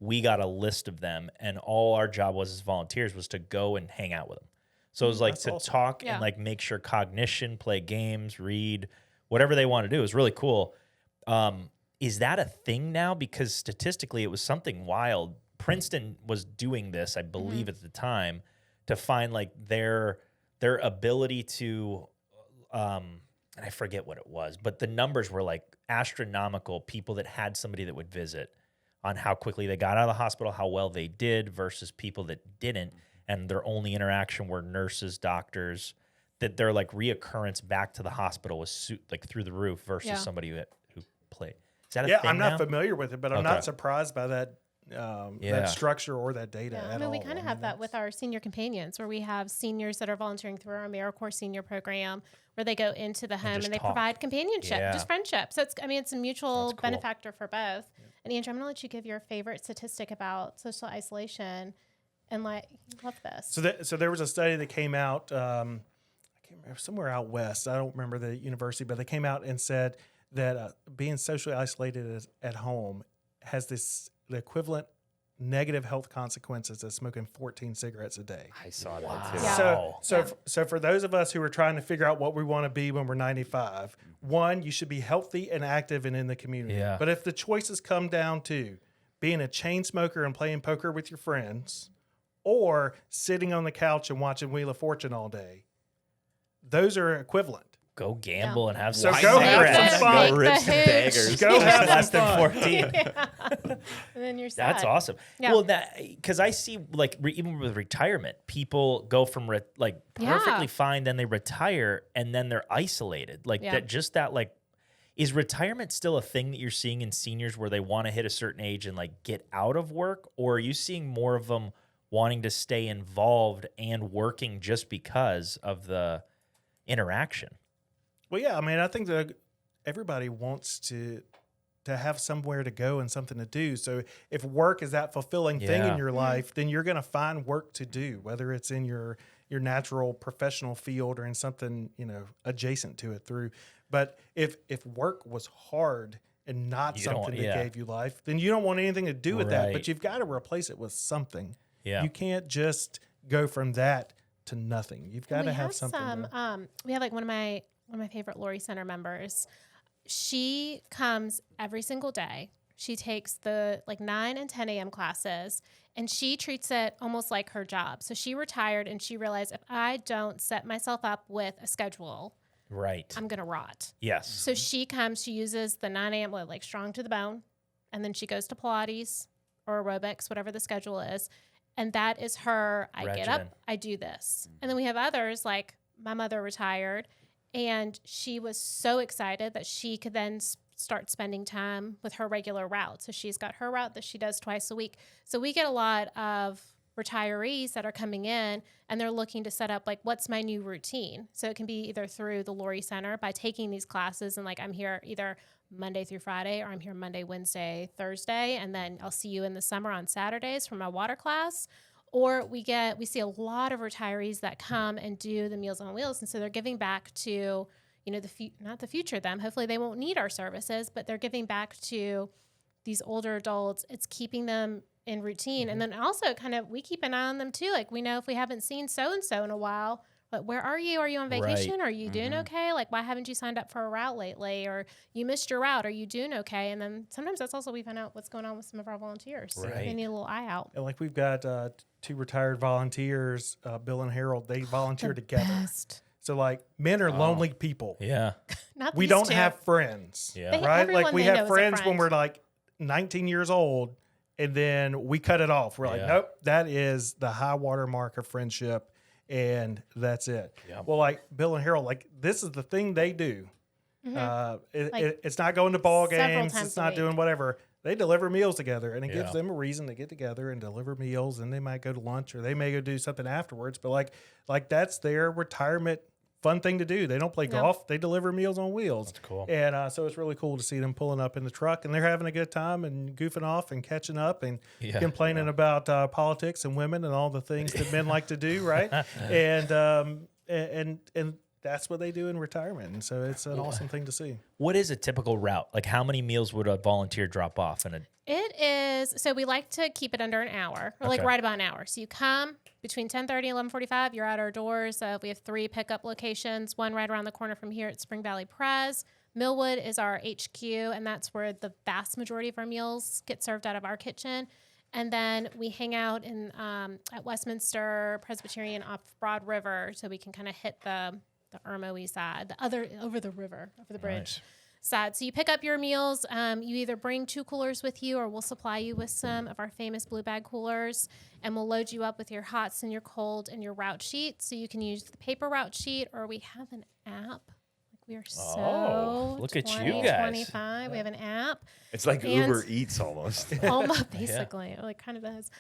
We got a list of them, and all our job was as volunteers was to go and hang out with them. So it was like to talk and like make sure cognition, play games, read, whatever they want to do. It was really cool. Is that a thing now? Because statistically, it was something wild. Princeton was doing this, I believe, at the time to find like their ability to, and I forget what it was, but the numbers were like astronomical. People that had somebody that would visit, on how quickly they got out of the hospital, how well they did versus people that didn't, and their only interaction were nurses, doctors. That their like reoccurrence back to the hospital was like through the roof versus somebody who played. Is that a thing I'm not now? familiar with it, but I'm not surprised by that that structure or that data at all. I mean, we kind of have that with our senior companions, where we have seniors that are volunteering through our AmeriCorps senior program, where they go into the home and they provide companionship, just friendship. So it's a mutual benefactor for both. And Andrew, I'm going to let you give your favorite statistic about social isolation, and love this. So there was a study that came out. I can't remember, somewhere out west. I don't remember the university, but they came out and said that being socially isolated at home has the equivalent negative health consequences of smoking 14 cigarettes a day. I saw that too. Yeah. So for those of us who are trying to figure out what we want to be when we're 95, one, you should be healthy and active and in the community. Yeah. But if the choices come down to being a chain smoker and playing poker with your friends, or sitting on the couch and watching Wheel of Fortune all day, those are equivalent. Go gamble and have So some go have cigarettes. some fun. Go rip some daggers. Go have Less some fun. than 14. And then you're sad. That's awesome. Yeah. Well, that because I see like even with retirement, people go from perfectly fine, then they retire, and then they're isolated. Like that like, is retirement still a thing that you're seeing in seniors where they want to hit a certain age and like get out of work, or are you seeing more of them wanting to stay involved and working just because of the interaction? Well, yeah, I mean, I think that everybody wants to have somewhere to go and something to do. So if work is that fulfilling thing in your life, then you're going to find work to do, whether it's in your natural professional field or in something, adjacent to it through. But if work was hard and not something that gave you life, then you don't want anything to do with that, but you've got to replace it with something. Yeah. You can't just go from that to nothing. You've got to have something. We have like one of my favorite Lori Center members. She comes every single day. She takes the 9 and 10 a.m. classes, and she treats it almost like her job. So she retired, and she realized if I don't set myself up with a schedule, I'm going to rot. Yes. So she comes, she uses the 9 a.m. like strong to the bone, and then she goes to Pilates or aerobics, whatever the schedule is. And that is her, I get up, I do this. And then we have others, like my mother retired, and she was so excited that she could then start spending time with her regular route. So she's got her route that she does twice a week. So we get a lot of retirees that are coming in, and they're looking to set up like, what's my new routine? So it can be either through the Lori Center by taking these classes, and like I'm here either Monday through Friday, or I'm here Monday, Wednesday, Thursday, and then I'll see you in the summer on Saturdays for my water class. Or we see a lot of retirees that come and do the Meals on Wheels, and so they're giving back to, not the future them. Hopefully they won't need our services, but they're giving back to these older adults. It's keeping them in routine. And then also we keep an eye on them too. Like we know if we haven't seen so-and-so in a while, but where are you? Are you on vacation? Are you doing okay? Like, why haven't you signed up for a route lately? Or you missed your route. Are you doing okay? And then sometimes that's also we find out what's going on with some of our volunteers. Right. They need a little eye out. And like we've got 2 retired volunteers, Bill and Harold. They volunteer together. Best. So like men are lonely people. Yeah. Not We these don't two. have friends. Yeah. Right? Everyone Like we they know have is a friends when friend. we're like 19 years old, and then we cut it off. We're like, nope, that is the high water mark of friendship, and that's it. Yeah. Well, like Bill and Harold, like this is the thing they do. Like, It's not going to ball several games. times It's a not week. doing whatever. They deliver meals together, and it gives Yeah. them a reason to get together and deliver meals. And they might go to lunch, or they may go do something afterwards. But like that's their retirement fun thing to do. They don't play golf. They deliver Meals on Wheels. That's cool. And so it's really cool to see them pulling up in the truck, and they're having a good time and goofing off and catching up and complaining about politics and women and all the things that men like to do, right? And that's what they do in retirement. And so it's an awesome thing to see. What is a typical route? Like how many meals would a volunteer drop off in a It is, so we like to keep it under an hour, or like Okay. right about an hour. So you come between 10:30 and 11:45, you're at our doors. We have 3 pickup locations, one right around the corner from here at Spring Valley Pres. Millwood is our HQ, and that's where the vast majority of our meals get served out of our kitchen. And then we hang out in at Westminster Presbyterian off Broad River, so we can kind of hit the Irmo side, the other over the river, over the bridge side. So you pick up your meals. You either bring 2 coolers with you, or we'll supply you with some of our famous blue bag coolers, and we'll load you up with your hots and your cold and your route sheet. So you can use the paper route sheet, or we have an app. Like we are so look at you 20, guys. 25. We have an app. It's like And- Uber Eats almost. Almost, basically, it like kind of is.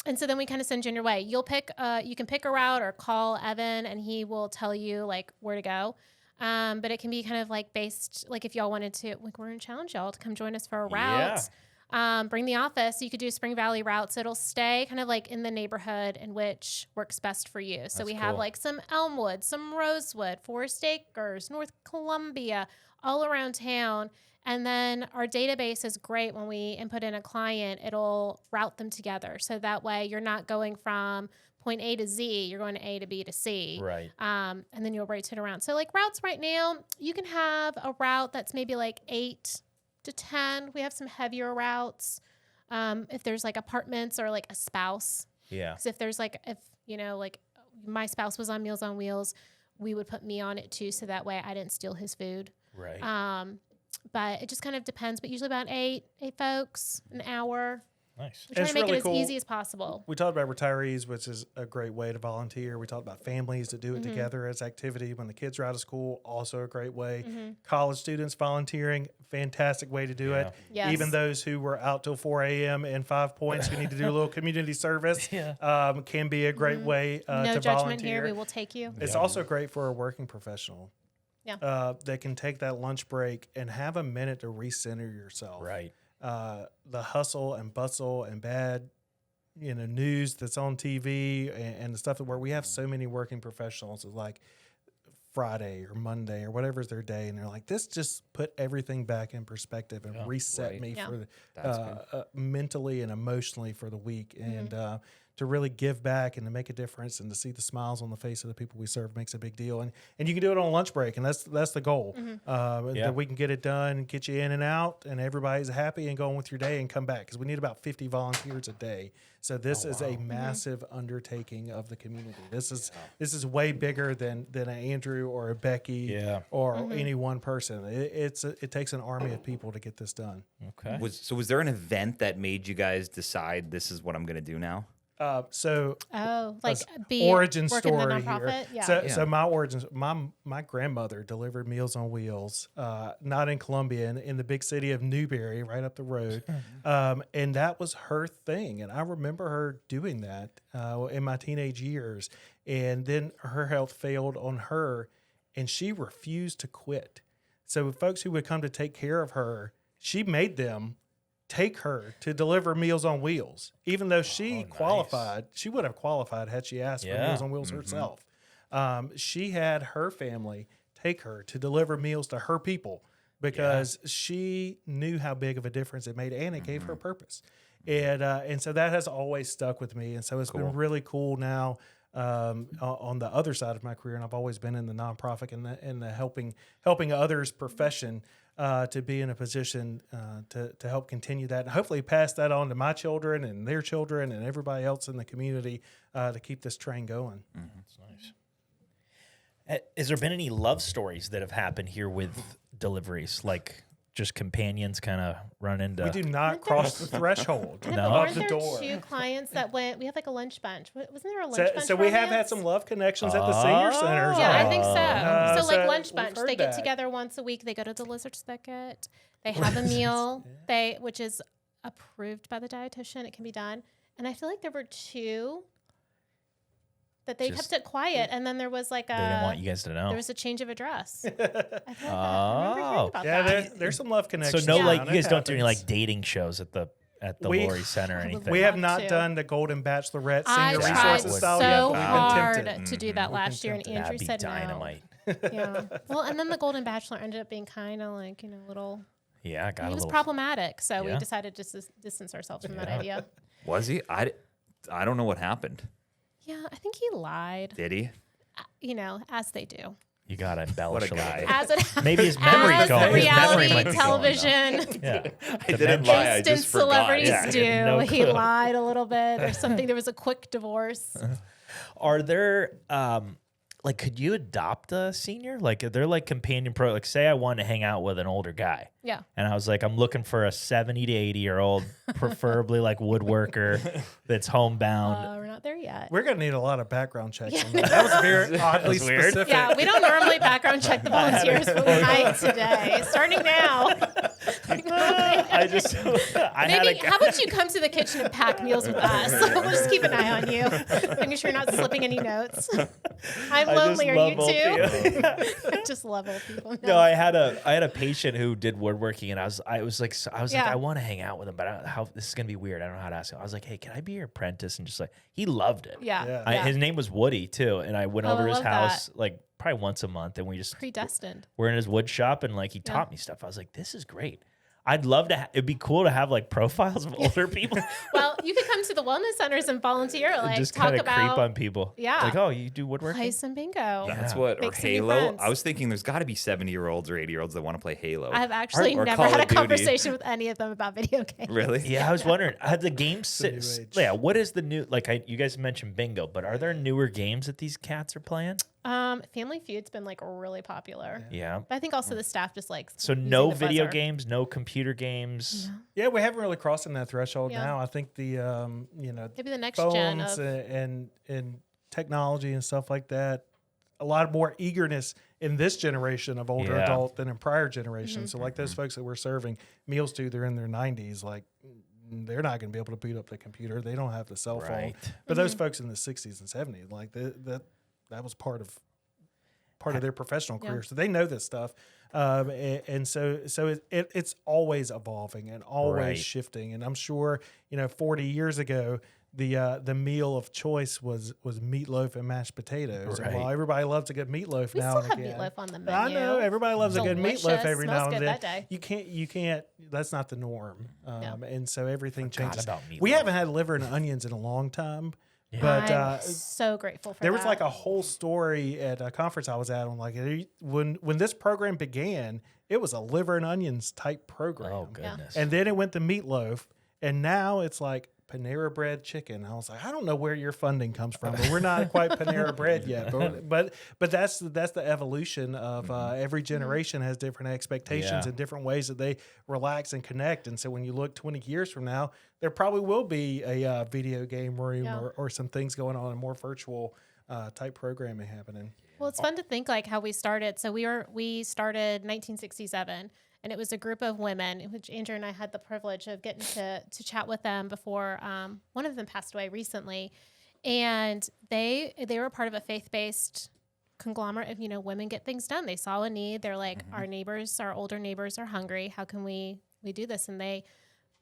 And so then we kind of send you on your way. You can pick a route or call Evan, and he will tell you like where to go. But it can be kind of like based, like if y'all wanted to, like we're going to challenge y'all to come join us for a route. bring the office. You could do Spring Valley routes. It'll stay kind of like in the neighborhood in which works best for you. So we have like some Elmwood, some Rosewood, Forest Acres, North Columbia, all around town. And then our database is great. When we input in a client, it'll route them together. So that way you're not going from point A to Z, you're going to A to B to C. Right. And then you'll rotate around. So like routes right now, you can have a route that's maybe like 8 to 10. We have some heavier routes. If there's like apartments or like a spouse. Yeah. Because if there's like, if, you know, like my spouse was on Meals on Wheels, we would put me on it too. So that way I didn't steal his food. Right. But it just kind of depends. But usually about eight folks, an hour. Nice. We try to make really it as easy as possible. We talked about retirees, which is a great way to volunteer. We talked about families that do it together as activity when the kids are out of school, also a great way. College students volunteering, fantastic way to do it. Yes. Even those who were out till 4 a.m. in 5 Points who need to do a little community service can be a great way No to judgment volunteer. here. We will take you. It's also great for a working professional. Yeah. That can take that lunch break and have a minute to recenter yourself. Right. The hustle and bustle and bad, news that's on TV and the stuff where we have so many working professionals is like Friday or Monday or whatever's their day, and they're like, this just put everything back in perspective and reset me for mentally and emotionally for the week, and to really give back and to make a difference and to see the smiles on the face of the people we serve makes a big deal. And you can do it on lunch break, and that's the goal. That we can get it done, get you in and out, and everybody's happy and going with your day and come back, because we need about 50 volunteers a day. So this is a massive undertaking of the community. This is way bigger than an Andrew or a Becky or any one person. It takes an army of people to get this done. Okay. Was there an event that made you guys decide this is what I'm going to do now? Origin work story in the nonprofit? here. So my origins, my grandmother delivered Meals on Wheels, not in Columbia, in the big city of Newberry, right up the road, and that was her thing. And I remember her doing that in my teenage years, and then her health failed on her, and she refused to quit. So folks who would come to take care of her, she made them take her to deliver Meals on Wheels, even though she qualified. She would have qualified had she asked for Meals on Wheels herself. She had her family take her to deliver meals to her people because she knew how big of a difference it made, and it gave her purpose. And so that has always stuck with me. And so it's been really cool now on the other side of my career. And I've always been in the nonprofit and the helping others profession. To be in a position to help continue that and hopefully pass that on to my children and their children and everybody else in the community to keep this train going. That's nice. Has there been any love stories that have happened here with deliveries, like just companions kind of run into? We do not cross the threshold Weren't of the there door. 2 clients that went? We had like a lunch bunch. Wasn't there a lunch bunch? So we have had romance? some love connections at the senior centers. Yeah, I think so. So like lunch we've bunch, heard they get that. together once a week. They go to the Lizard Thicket. They have a meal. Which is approved by the dietitian. It can be done. And I feel like there were 2 that they kept it quiet, and then there was like They didn't want you guys to know. there was a change of address. I feel like that. I remember hearing about that. There's some love connections. So no, like around. you guys It don't do any happens. like dating shows at the Lori Center or anything. We have love not to. done the Golden Bachelorette I Senior tried Resources style so yet, but we've been hard tempted. to do that last year, and Andrew That'd be said dynamite. no. Yeah. Well, and then the Golden Bachelor ended up being kind of like, little. Yeah, I got He a was little problematic, so we Yeah. decided to distance ourselves from that idea. Was he? I don't know what happened. Yeah, I think he lied. Did he? As they do. You gotta embellish What a a little guy. bit. As it Maybe his memory's as going. His memory reality might be television Yeah. I didn't lie. I instant just forgot. celebrities Yeah. do. No He clue. lied a little bit or something. There was a quick divorce. Are there like could you adopt a senior? Like are there like companion pro? Like say I wanted to hang out with an older guy. Yeah. And I was like, I'm looking for a 70 to 80-year-old, preferably like woodworker that's homebound. We're not there yet. We're going to need a lot of background checks on that. That was very oddly That's weird. specific. Yeah, we don't normally background check the volunteers, but we might today. Starting now. I just, I had Maybe, a how about you come to the kitchen and pack meals with us? We'll just keep an eye on you, making sure you're not slipping any notes. I'm I lonely. just Are you love old too? people. I just love old people. No, I had a patient who did woodworking, and I was like, Yeah. I want to hang out with him, but this is gonna be weird. I don't know how to ask him. I was like, hey, can I be your apprentice? And just like, he loved it. Yeah. Yeah. His name was Woody too, and I went Oh, over I his love house like probably once a month, and we just Predestined. we're in his wood shop, and like he taught me stuff. I was like, this is great. I'd love to. It'd be cool to have like profiles of older people. Well, you could come to the wellness centers and volunteer, like just talk kind of about creep on people. Yeah. Like, oh, you do woodworking? play some bingo. That's what, or Make some new Halo. friends. I was thinking there's got to be 70-year-olds or 80-year-olds that want to play Halo. I have actually Or never Call had a of Duty. conversation with any of them about video games. Really? Yeah, I was wondering. Had the games? new age. Yeah. What is the new? Like, you guys mentioned bingo, but are there newer games that these cats are playing? Family Feud's been like really popular. Yeah. But I think also the staff just likes So using no the video buzzer. games, no computer games. Yeah, we haven't really crossed that threshold Yeah. now. I think the Maybe the next gen phones of and technology and stuff like that. A lot more eagerness in this generation of older Yeah. adult than in prior generations. So like those folks that we're serving meals to, they're in their 90s. Like they're not going to be able to boot up the computer. They don't have the cell phone. Right. But those folks in the 60s and 70s, like that was part of their professional Yeah. career. So they know this stuff. And so it's always evolving and always Right. shifting. And I'm sure, 40 years ago, the meal of choice was meatloaf and mashed potatoes. And while Right. everybody loves a good meatloaf we now still and have again. meatloaf on the menu. I know everybody loves a good Delicious. meatloaf every Smells now and good then. that day. You can't. That's not the norm. And so everything changes. about We meatloaf. haven't had liver and onions in a long time. Yeah. But I'm so grateful for there that. was like a whole story at a conference I was at on like when this program began, it was a liver and onions type program. Oh goodness. And then it went to meatloaf, and now it's like Panera Bread chicken. I was like, I don't know where your funding comes from, but we're not quite Panera Bread yet. But that's the evolution of every generation has different expectations Yeah. and different ways that they relax and connect. And so when you look 20 years from now, there probably will be a video game room Yeah. or some things going on and more virtual type programming happening. Well, it's fun to think like how we started. So we started 1967, and it was a group of women, which Andrew and I had the privilege of getting to chat with them before one of them passed away recently, and they were part of a faith-based conglomerate of women get things done. They saw a need. They're like, our neighbors, our older neighbors are hungry. How can we do this? And they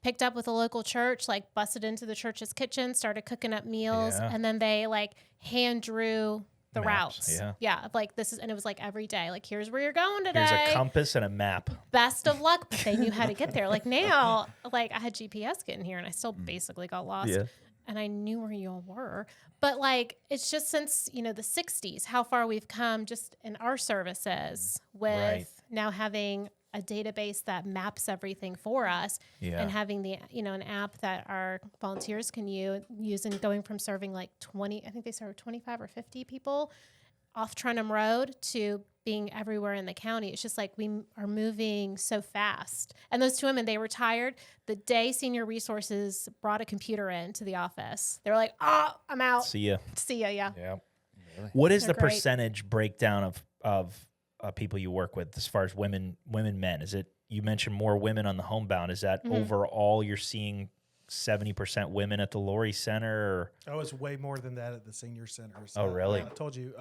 picked up with a local church, like busted into the church's kitchen, started cooking up meals, Yeah. and then they like hand drew the Maps, routes. yeah. Like this is, and it was like every day, like here's where you're going today. Here's a compass and a map. Best of luck, but they knew how to get there. Like now, like I had GPS getting here, and I still basically got lost. Yeah. And I knew where y'all were, but like it's just since the 60s, how far we've come just in our services with Right. now having a database that maps everything for us, Yeah. and having the an app that our volunteers can use, and going from serving like 20, I think they serve 25 or 50 people off Trenham Road to being everywhere in the county. It's just like we are moving so fast. And those two women, they retired the day Senior Resources brought a computer into the office. They were like, "Oh, I'm out. See ya. See ya." Yeah. Yeah. What is They're the great. percentage breakdown of people you work with as far as women, men? Is it, you mentioned more women on the homebound. Is that overall you're seeing 70% women at the Laurie Center? Or? It's way more than that at the senior centers. Oh, really? I told you,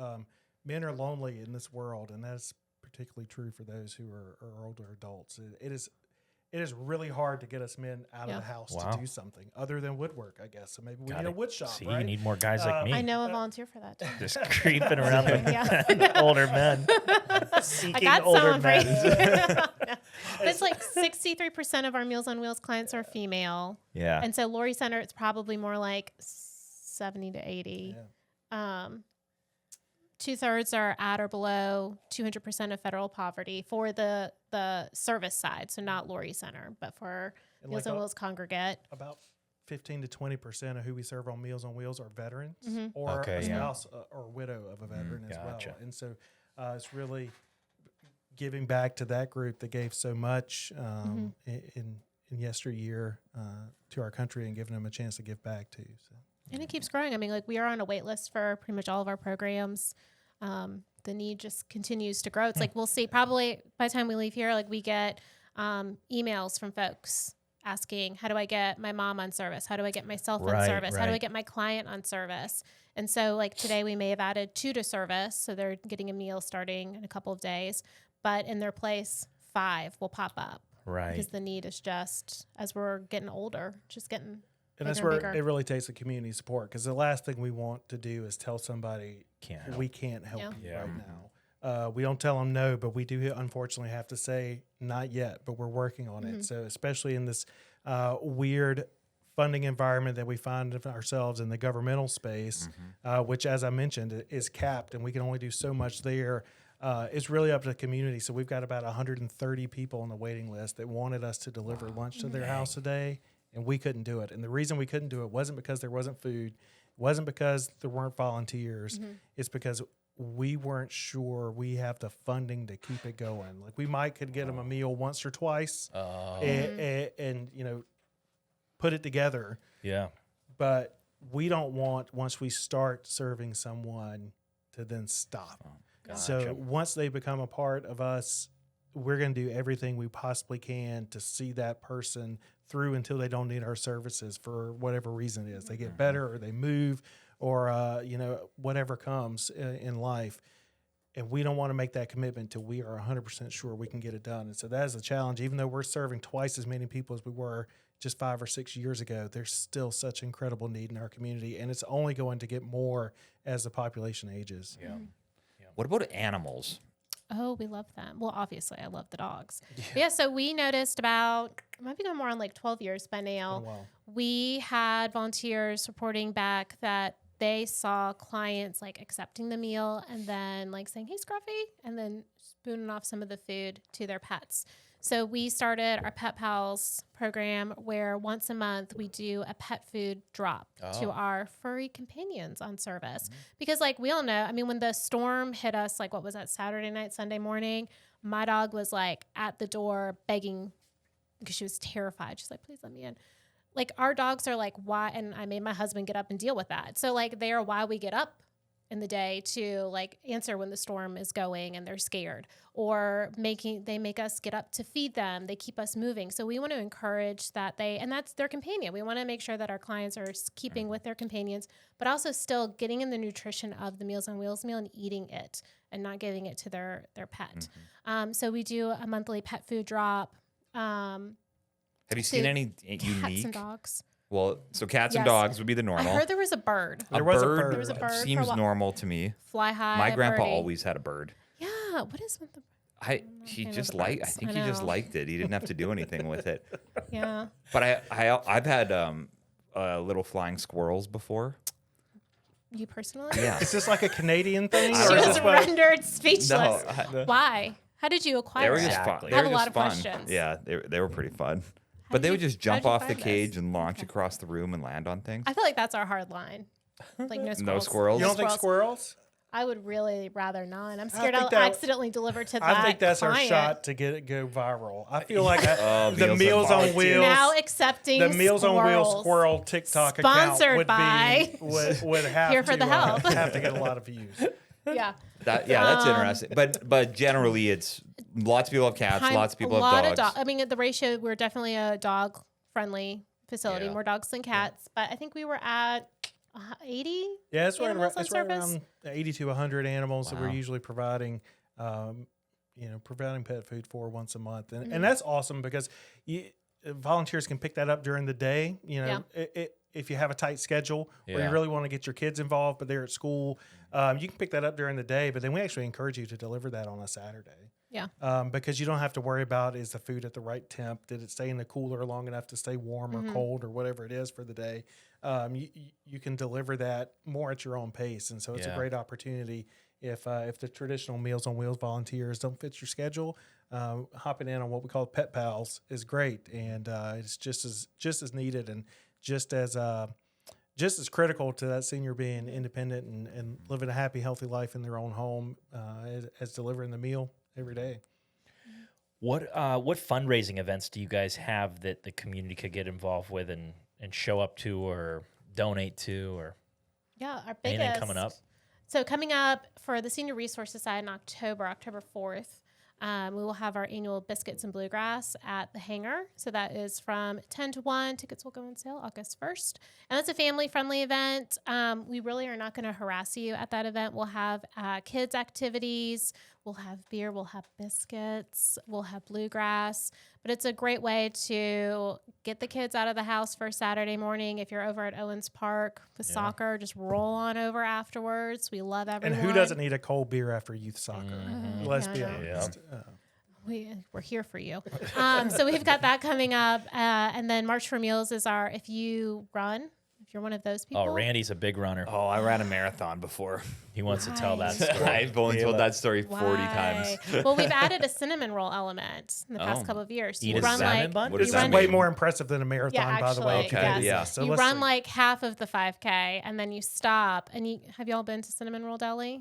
men are lonely in this world, and that's particularly true for those who are older adults. It is really hard to get us men out of the house Wow. to do something other than woodwork, I guess. So maybe we Got need a it. wood shop, See, right? you need more guys like me. I know a volunteer for that too. Just creeping around the Yeah. older men. I Seeking got older some for you. men. It's like 63% of our Meals on Wheels clients are female. Yeah. And so Laurie Center, it's probably more like 70 to 80. 2/3 are at or below 200% of federal poverty for the service side. So not Laurie Center, but for And Meals like on Wheels congregate. About 15 to 20% of who we serve on Meals on Wheels are veterans or Okay, a yeah. spouse or widow of a veteran as Gotcha. well. And so it's really giving back to that group that gave so much in yesteryear to our country and giving them a chance to give back too. So. And it keeps growing. I mean, like we are on a wait list for pretty much all of our programs. The need just continues to grow. It's like we'll see probably by the time we leave here, like we get emails from folks asking, how do I get my mom on service? How do I get myself on Right, service? How do I right. get my client on service? And so like today we may have added 2 to service. So they're getting a meal starting in a couple of days, but in their place, 5 will pop up. Right. Because the need is just, as we're getting older, just getting And that's bigger where and bigger. it really takes a community support, because the last thing we want to do is tell somebody Can't help. we can't help you Yeah. right now. We don't tell them no, but we do unfortunately have to say not yet, but we're working on it. So especially in this weird funding environment that we find ourselves in the governmental space, which, as I mentioned, is capped, and we can only do so much there. It's really up to the community. So we've got about 130 people on the waiting list that wanted us to deliver lunch to their house today, and we couldn't do it. And the reason we couldn't do it wasn't because there wasn't food, wasn't because there weren't volunteers. It's because we weren't sure we have the funding to keep it going. Like, we could get them a meal once or twice, and you know, put it together. Yeah. But we don't want, once we start serving someone, to then stop. So once they become a part of us, we're going to do everything we possibly can to see that person through until they don't need our services for whatever reason it is. They get better, or they move, or you know, whatever comes in life. And we don't want to make that commitment till we are 100% sure we can get it done. And so that is a challenge. Even though we're serving twice as many people as we were just 5 or 6 years ago, there's still such incredible need in our community, and it's only going to get more as the population ages. Yeah. What about animals? Oh, we love them. Well, obviously, I love the dogs. Yeah, so we noticed about, might be going more on like 12 years by now. Oh, wow. We had volunteers reporting back that they saw clients like accepting the meal and then like saying, hey, Scruffy, and then spooning off some of the food to their pets. So we started our Pet Pals program, where once a month we do a pet food drop to our furry companions on service. Because like we all know, I mean, when the storm hit us, like what was that, Saturday night, Sunday morning, my dog was like at the door begging because she was terrified. She's like, please let me in. Like, our dogs are like, why? And I made my husband get up and deal with that. So like they are why we get up in the day to like answer when the storm is going and they're scared, or they make us get up to feed them. They keep us moving. So we want to encourage that and that's their companion. We want to make sure that our clients are keeping with their companions, but also still getting in the nutrition of the Meals on Wheels meal and eating it and not giving it to their pet. So we do a monthly pet food drop. Have you seen any Cats unique? and dogs. Well, so cats and Yes. dogs would be the normal. I heard there was a bird. There was a bird bird. There was a bird for a seems while. normal to me. Fly high. My grandpa birdie. always had a bird. Yeah. What is with the? He fan of just the liked. I birds. think I he just know. liked it. He didn't have to do anything with it. Yeah. But I've had little flying squirrels before. You personally? Yeah. Is this like a Canadian thing? I She don't is know. was this what? rendered speechless. No, Why? How did you they acquire were it? just fun. Exactly. They I have were a lot just of fun. questions. Yeah, they were pretty fun. How But did they would you- just jump how'd you off the find cage this? and launch across the room and land on things. I feel like that's our hard line. Like no squirrels. No squirrels? You don't think squirrels? I would really rather not. I'm scared think I'll that- accidentally deliver to that I think that's our client. shot to get it go viral. I feel like Oh, the Meals Meals on on Wheels, Now accepting the Meals on Wheels squirrels. squirrel TikTok Sponsored account would by- would have Here for to the help. have to get a lot of views. Yeah. That's interesting. But generally, it's lots of people have cats, lots of people a lot have dogs. I mean, the ratio, we're definitely a dog friendly facility, Yeah. more dogs than cats. But I think we were at 80. Yeah, it's right Animals around, on it's right service? around 80 to 100 animals that we're Wow. usually providing, providing pet food for once a month. Mm-hmm. And that's awesome because volunteers can pick that up during the day. You know, if you have a tight schedule or Yeah. you really want to get your kids involved, but they're at school, you can pick that up during the day. But then we actually encourage you to deliver that on a Saturday. Yeah. Because you don't have to worry about, is the food at the right temp? Did it stay in the cooler long enough to stay warm or cold or whatever it is for the day? You can deliver that more at your own pace. And so it's a Yeah. great opportunity if the traditional Meals on Wheels volunteers don't fit your schedule. Hopping in on what we call Pet Pals is great. And it's just as needed and just as critical to that senior being independent and living a happy, healthy life in their own home as delivering the meal every day. What fundraising events do you guys have that the community could get involved with and show up to or donate to, or Yeah. Our biggest. anything coming up? So coming up for the Senior Resource Society in October 4th, We will have our annual Biscuits and Bluegrass at the hangar. So that is from 10 to 1. Tickets will go on sale August 1st. And it's a family-friendly event. We really are not going to harass you at that event. We'll have kids' activities. We'll have beer. We'll have biscuits. We'll have bluegrass. But it's a great way to get the kids out of the house for Saturday morning. If you're over at Owens Park with soccer, just roll on over afterwards. We love everyone. And who doesn't need a cold beer after youth soccer? Let's be honest. We're here for you. So we've got that coming up. And then March for Meals is if you run, if you're one of those people. Oh, Randy's a big runner. Oh, I ran a marathon before. He wants to tell that Why? story. I've only told that story 40 Why? times. Well, we've added a cinnamon roll element in the past couple of years. Eat You a run salmon like bun? What you does This that is way mean? more impressive than a marathon, by the way. actually, Okay, yes. yeah. So You let's run see. like half of the 5K, and then you stop. And have y'all been to Cinnamon Roll Deli?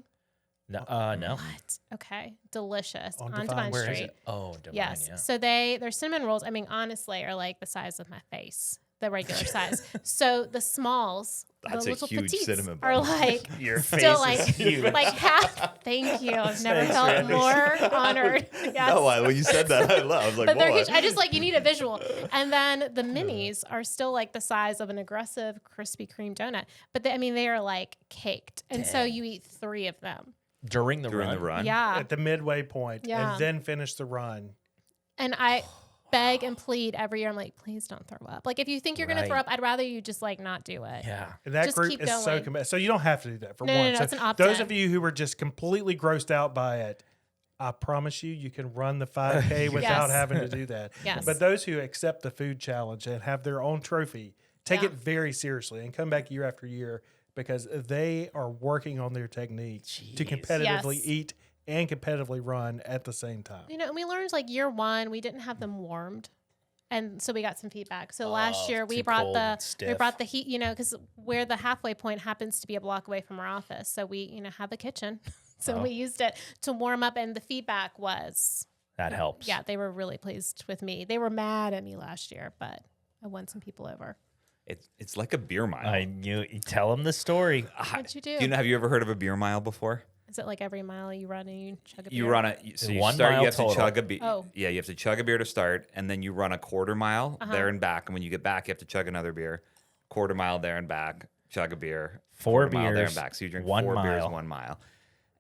No. What? Okay, delicious On on Divine. Divine Where Street. Where is it? Oh, Divine, Yes. yeah. So their cinnamon rolls, I mean, honestly, are like the size of my face, the regular size. So the smalls, That's the a little huge petites cinnamon are bun. like Your still face like is huge. like half. Thank you. I've never Thanks, felt Randy. more honored. Yes. No, when you said that, I was like, But they're whoa. huge. I just you need a visual. And then the minis are still like the size of an aggressive Krispy Kreme donut. But they are like caked. And so you eat 3 of them. During the During run? the run? Yeah. At the midway point, Yeah. and then finish the run. And I beg and plead every year. I'm like, please don't throw up. Like, if you think you're going to throw Right. up, I'd rather you just not do it. Yeah. And that Just group keep is so going. committed. So you don't have to do that for No, one. no, no, So it's an opt-in. those of you who were just completely grossed out by it, I promise you can run the 5K without Yes. having to do that. Yes. But those who accept the food challenge and have their own trophy, take Yeah. it very seriously and come back year after year because they are working on their technique to Jeez. competitively Yes. eat and competitively run at the same time. And we learned year 1, we didn't have them warmed. And so we got some feedback. So last year we too brought cold and stiff. the heat, because where the halfway point happens to be a block away from our office. So we, have a kitchen. So we used it to warm up, and the feedback was, That helps. yeah, they were really pleased with me. They were mad at me last year, but I won some people over. It's like a beer mile. I knew. Tell him the story. What'd you do? Have you ever heard of a beer mile before? Is it like every mile you run and you chug a beer? You run so you 1 start. mile You have total. to chug a beer. Oh. Yeah, you have to chug a beer to start, and then you run a quarter mile there and back. And when you get back, you have to chug another beer, quarter mile there and back, chug a beer, 4 quarter mile there beers, and back. So you drink 1 4 beers, mile. 1 mile.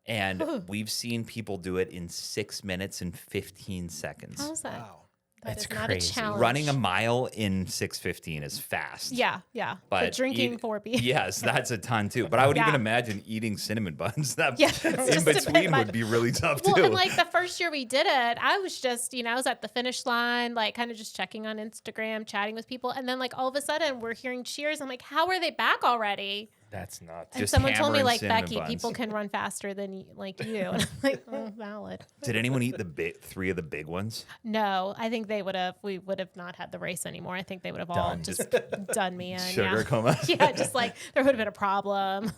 And we've seen people do it in 6 minutes and 15 seconds. How's that? Wow. That That's is not crazy. a challenge. Running a mile in 6:15 is fast. Yeah. But drinking eat- 4 beers. Yes, that's a ton too. But I would even Yeah. imagine eating cinnamon buns. That Yeah, it's in just a bit between much. would be really tough Well, too. and the first year we did it, I was just, I was at the finish line, kind of just checking on Instagram, chatting with people. And then, all of a sudden, we're hearing cheers. I'm like, how are they back already? That's nuts. And Just someone told me, hammering cinnamon Becky, buns. people can run faster than you. And I'm like, oh, valid. Did anyone eat the 3 of the big ones? No, I think we would have not had the race anymore. I think they would have all Done. just done me in. Sugar yeah. coma. Yeah, just there would have been a problem.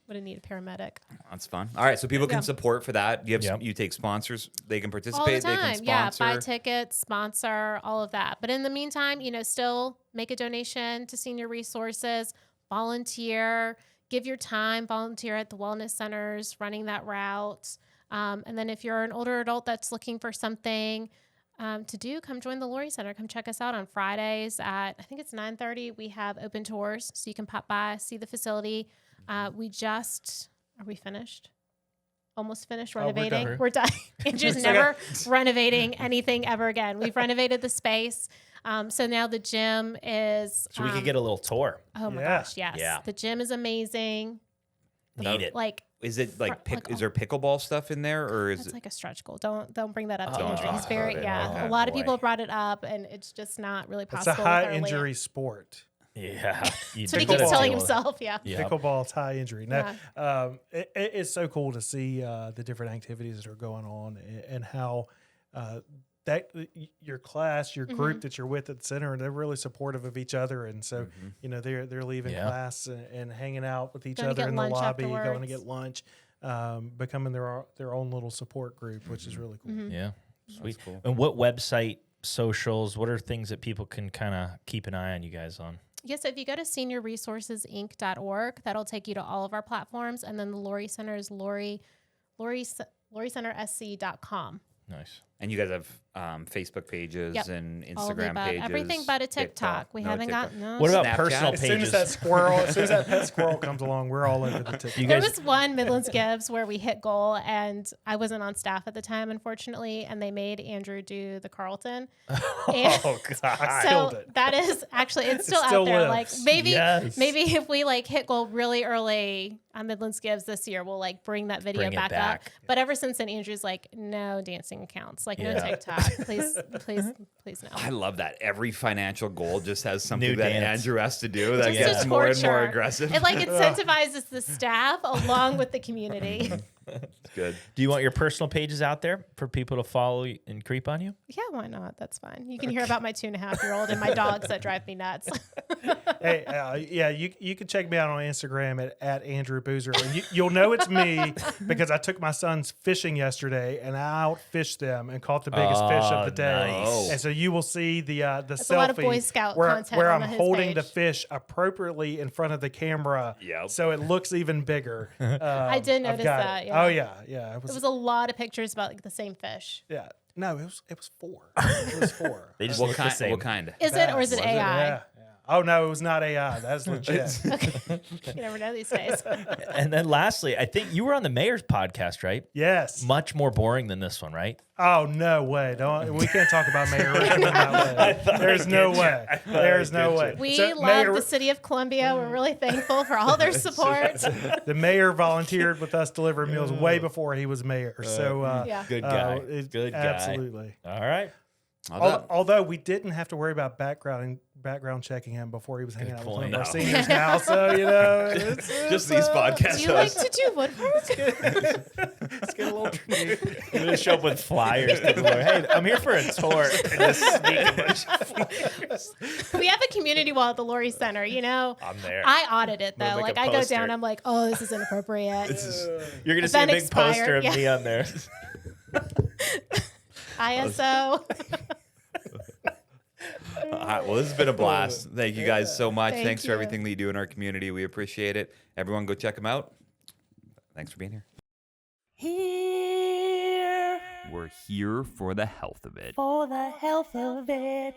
Would have needed a paramedic. That's fun. All right, so people can support for that. You have Yep. you take sponsors. They can All the participate. They time. can Yeah, sponsor. buy tickets, sponsor, all of that. But in the meantime, still make a donation to senior resources, volunteer, give your time, volunteer at the wellness centers, running that route. And then if you're an older adult that's looking for something to do, come join the Lori Center. Come check us out on Fridays at, I think it's 9:30. We have open tours, so you can pop by, see the facility. Are we finished? Almost finished Oh, we're done. renovating. We're done. Andrew's never renovating anything ever again. We've renovated the space. So now the gym is. So we could get a little tour. Oh my Yeah. gosh, yes. Yeah. The gym is amazing. Need it. Is it Like- is there pickleball stuff in there, or is That's it? like a stretch goal. Don't bring that up to Oh, Andrew. He's talk very about it. yeah. Okay. A lot of people Boy. have brought it up, and it's just not really It's possible. a with high our injury sport. Yeah. So he keeps telling himself, yeah. Yeah. Pickleball's high injury. Now, it's so cool to see the different activities that are going on and how that your class, your group that you're with at the center, and they're really supportive of each other. And so, they're leaving Yeah. class and hanging out with each Going to other get in the lunch lobby, going to afterwards. get lunch, becoming their own little support group, which is really cool. Yeah. Sweet. cool. And what website, socials, what are things that people can kind of keep an eye on you guys on? Yes, if you go to seniorresourcesinc.org, that'll take you to all of our platforms. And then the Lori Center is LoriCenterSC.com. Nice. And you guys have Facebook pages Yep. and All of the Instagram above. pages. Everything but a TikTok. We No haven't TikTok. gotten no. What about Snapchat? personal As soon pages? as that pet squirrel comes along, we're all over the TikTok. You There guys, was one Midlands Gives where we hit goal, and I wasn't on staff at the time, unfortunately, and they made Andrew do the Carlton. And oh god, killed so it. that is actually it's still still out there. Like lives. maybe Yes. if we like hit goal really early on Midlands Gives this year, we'll like bring that video Bring it back, back. up. But ever since then, Andrew's like, no dancing accounts, like no Yeah. TikTok, please no. I love that. Every financial goal just has something New that dance. Andrew has to do that Just gets to more and more torture. aggressive. It like incentivizes the staff along with the community. It's good. do you want your personal pages out there for people to follow you and creep on you? Yeah, why not? That's fine. You can hear about my 2.5-year-old and my dogs that drive me nuts. Hey, yeah, you can check me out on Instagram at Andrew Boozer. And you'll know it's me because I took my sons fishing yesterday and I outfished them and caught the biggest fish of the day. nice. Oh. And so you will see the selfie a lot of Boy Scout where, content where on I'm his holding the page. fish appropriately in front of the camera, Yep. so it looks even bigger. I did I've notice got that, it. yeah. Oh yeah, yeah. It It was, was a lot of pictures about like the same fish. yeah. No, it was 4. It was 4. They just What look the kind? same. What kind? Is it or is it Was it? AI? Yeah, yeah. Oh no, it was not AI. That is legit. You never know these days. And then lastly, I think you were on the mayor's podcast, right? Yes. Much more boring than this one, right? Oh no way! We can't talk about Mayor Rickman that way. There's no way. There's no way. We So love Mayor- the city of Columbia. We're really thankful for all their support. the mayor volunteered with us delivering meals way before he was mayor. So Yeah. Good guy. Good guy. absolutely. All right. Although we didn't have to worry about background checking him before he was hanging out with one of point. our No. seniors now. So it's Just these podcasts. Do you like to do woodwork? It's getting a little tricky. I'm gonna show up with flyers. To the Lord. Hey, I'm here for a tour. And just sneak a bunch of We have a community wall at the Lori Center, you know. I'm there. I audit it We'll though. make Like a I go poster. down, I'm like, oh, this is inappropriate. You're gonna see a Event big poster of expired, me on there. ISO. All right, well, this has been a blast. Thank you guys so much. Thank Thanks for you. everything that you do in our community. We appreciate it. Everyone, go check them out. Thanks for being here. We're here for the health of it. For the health of it.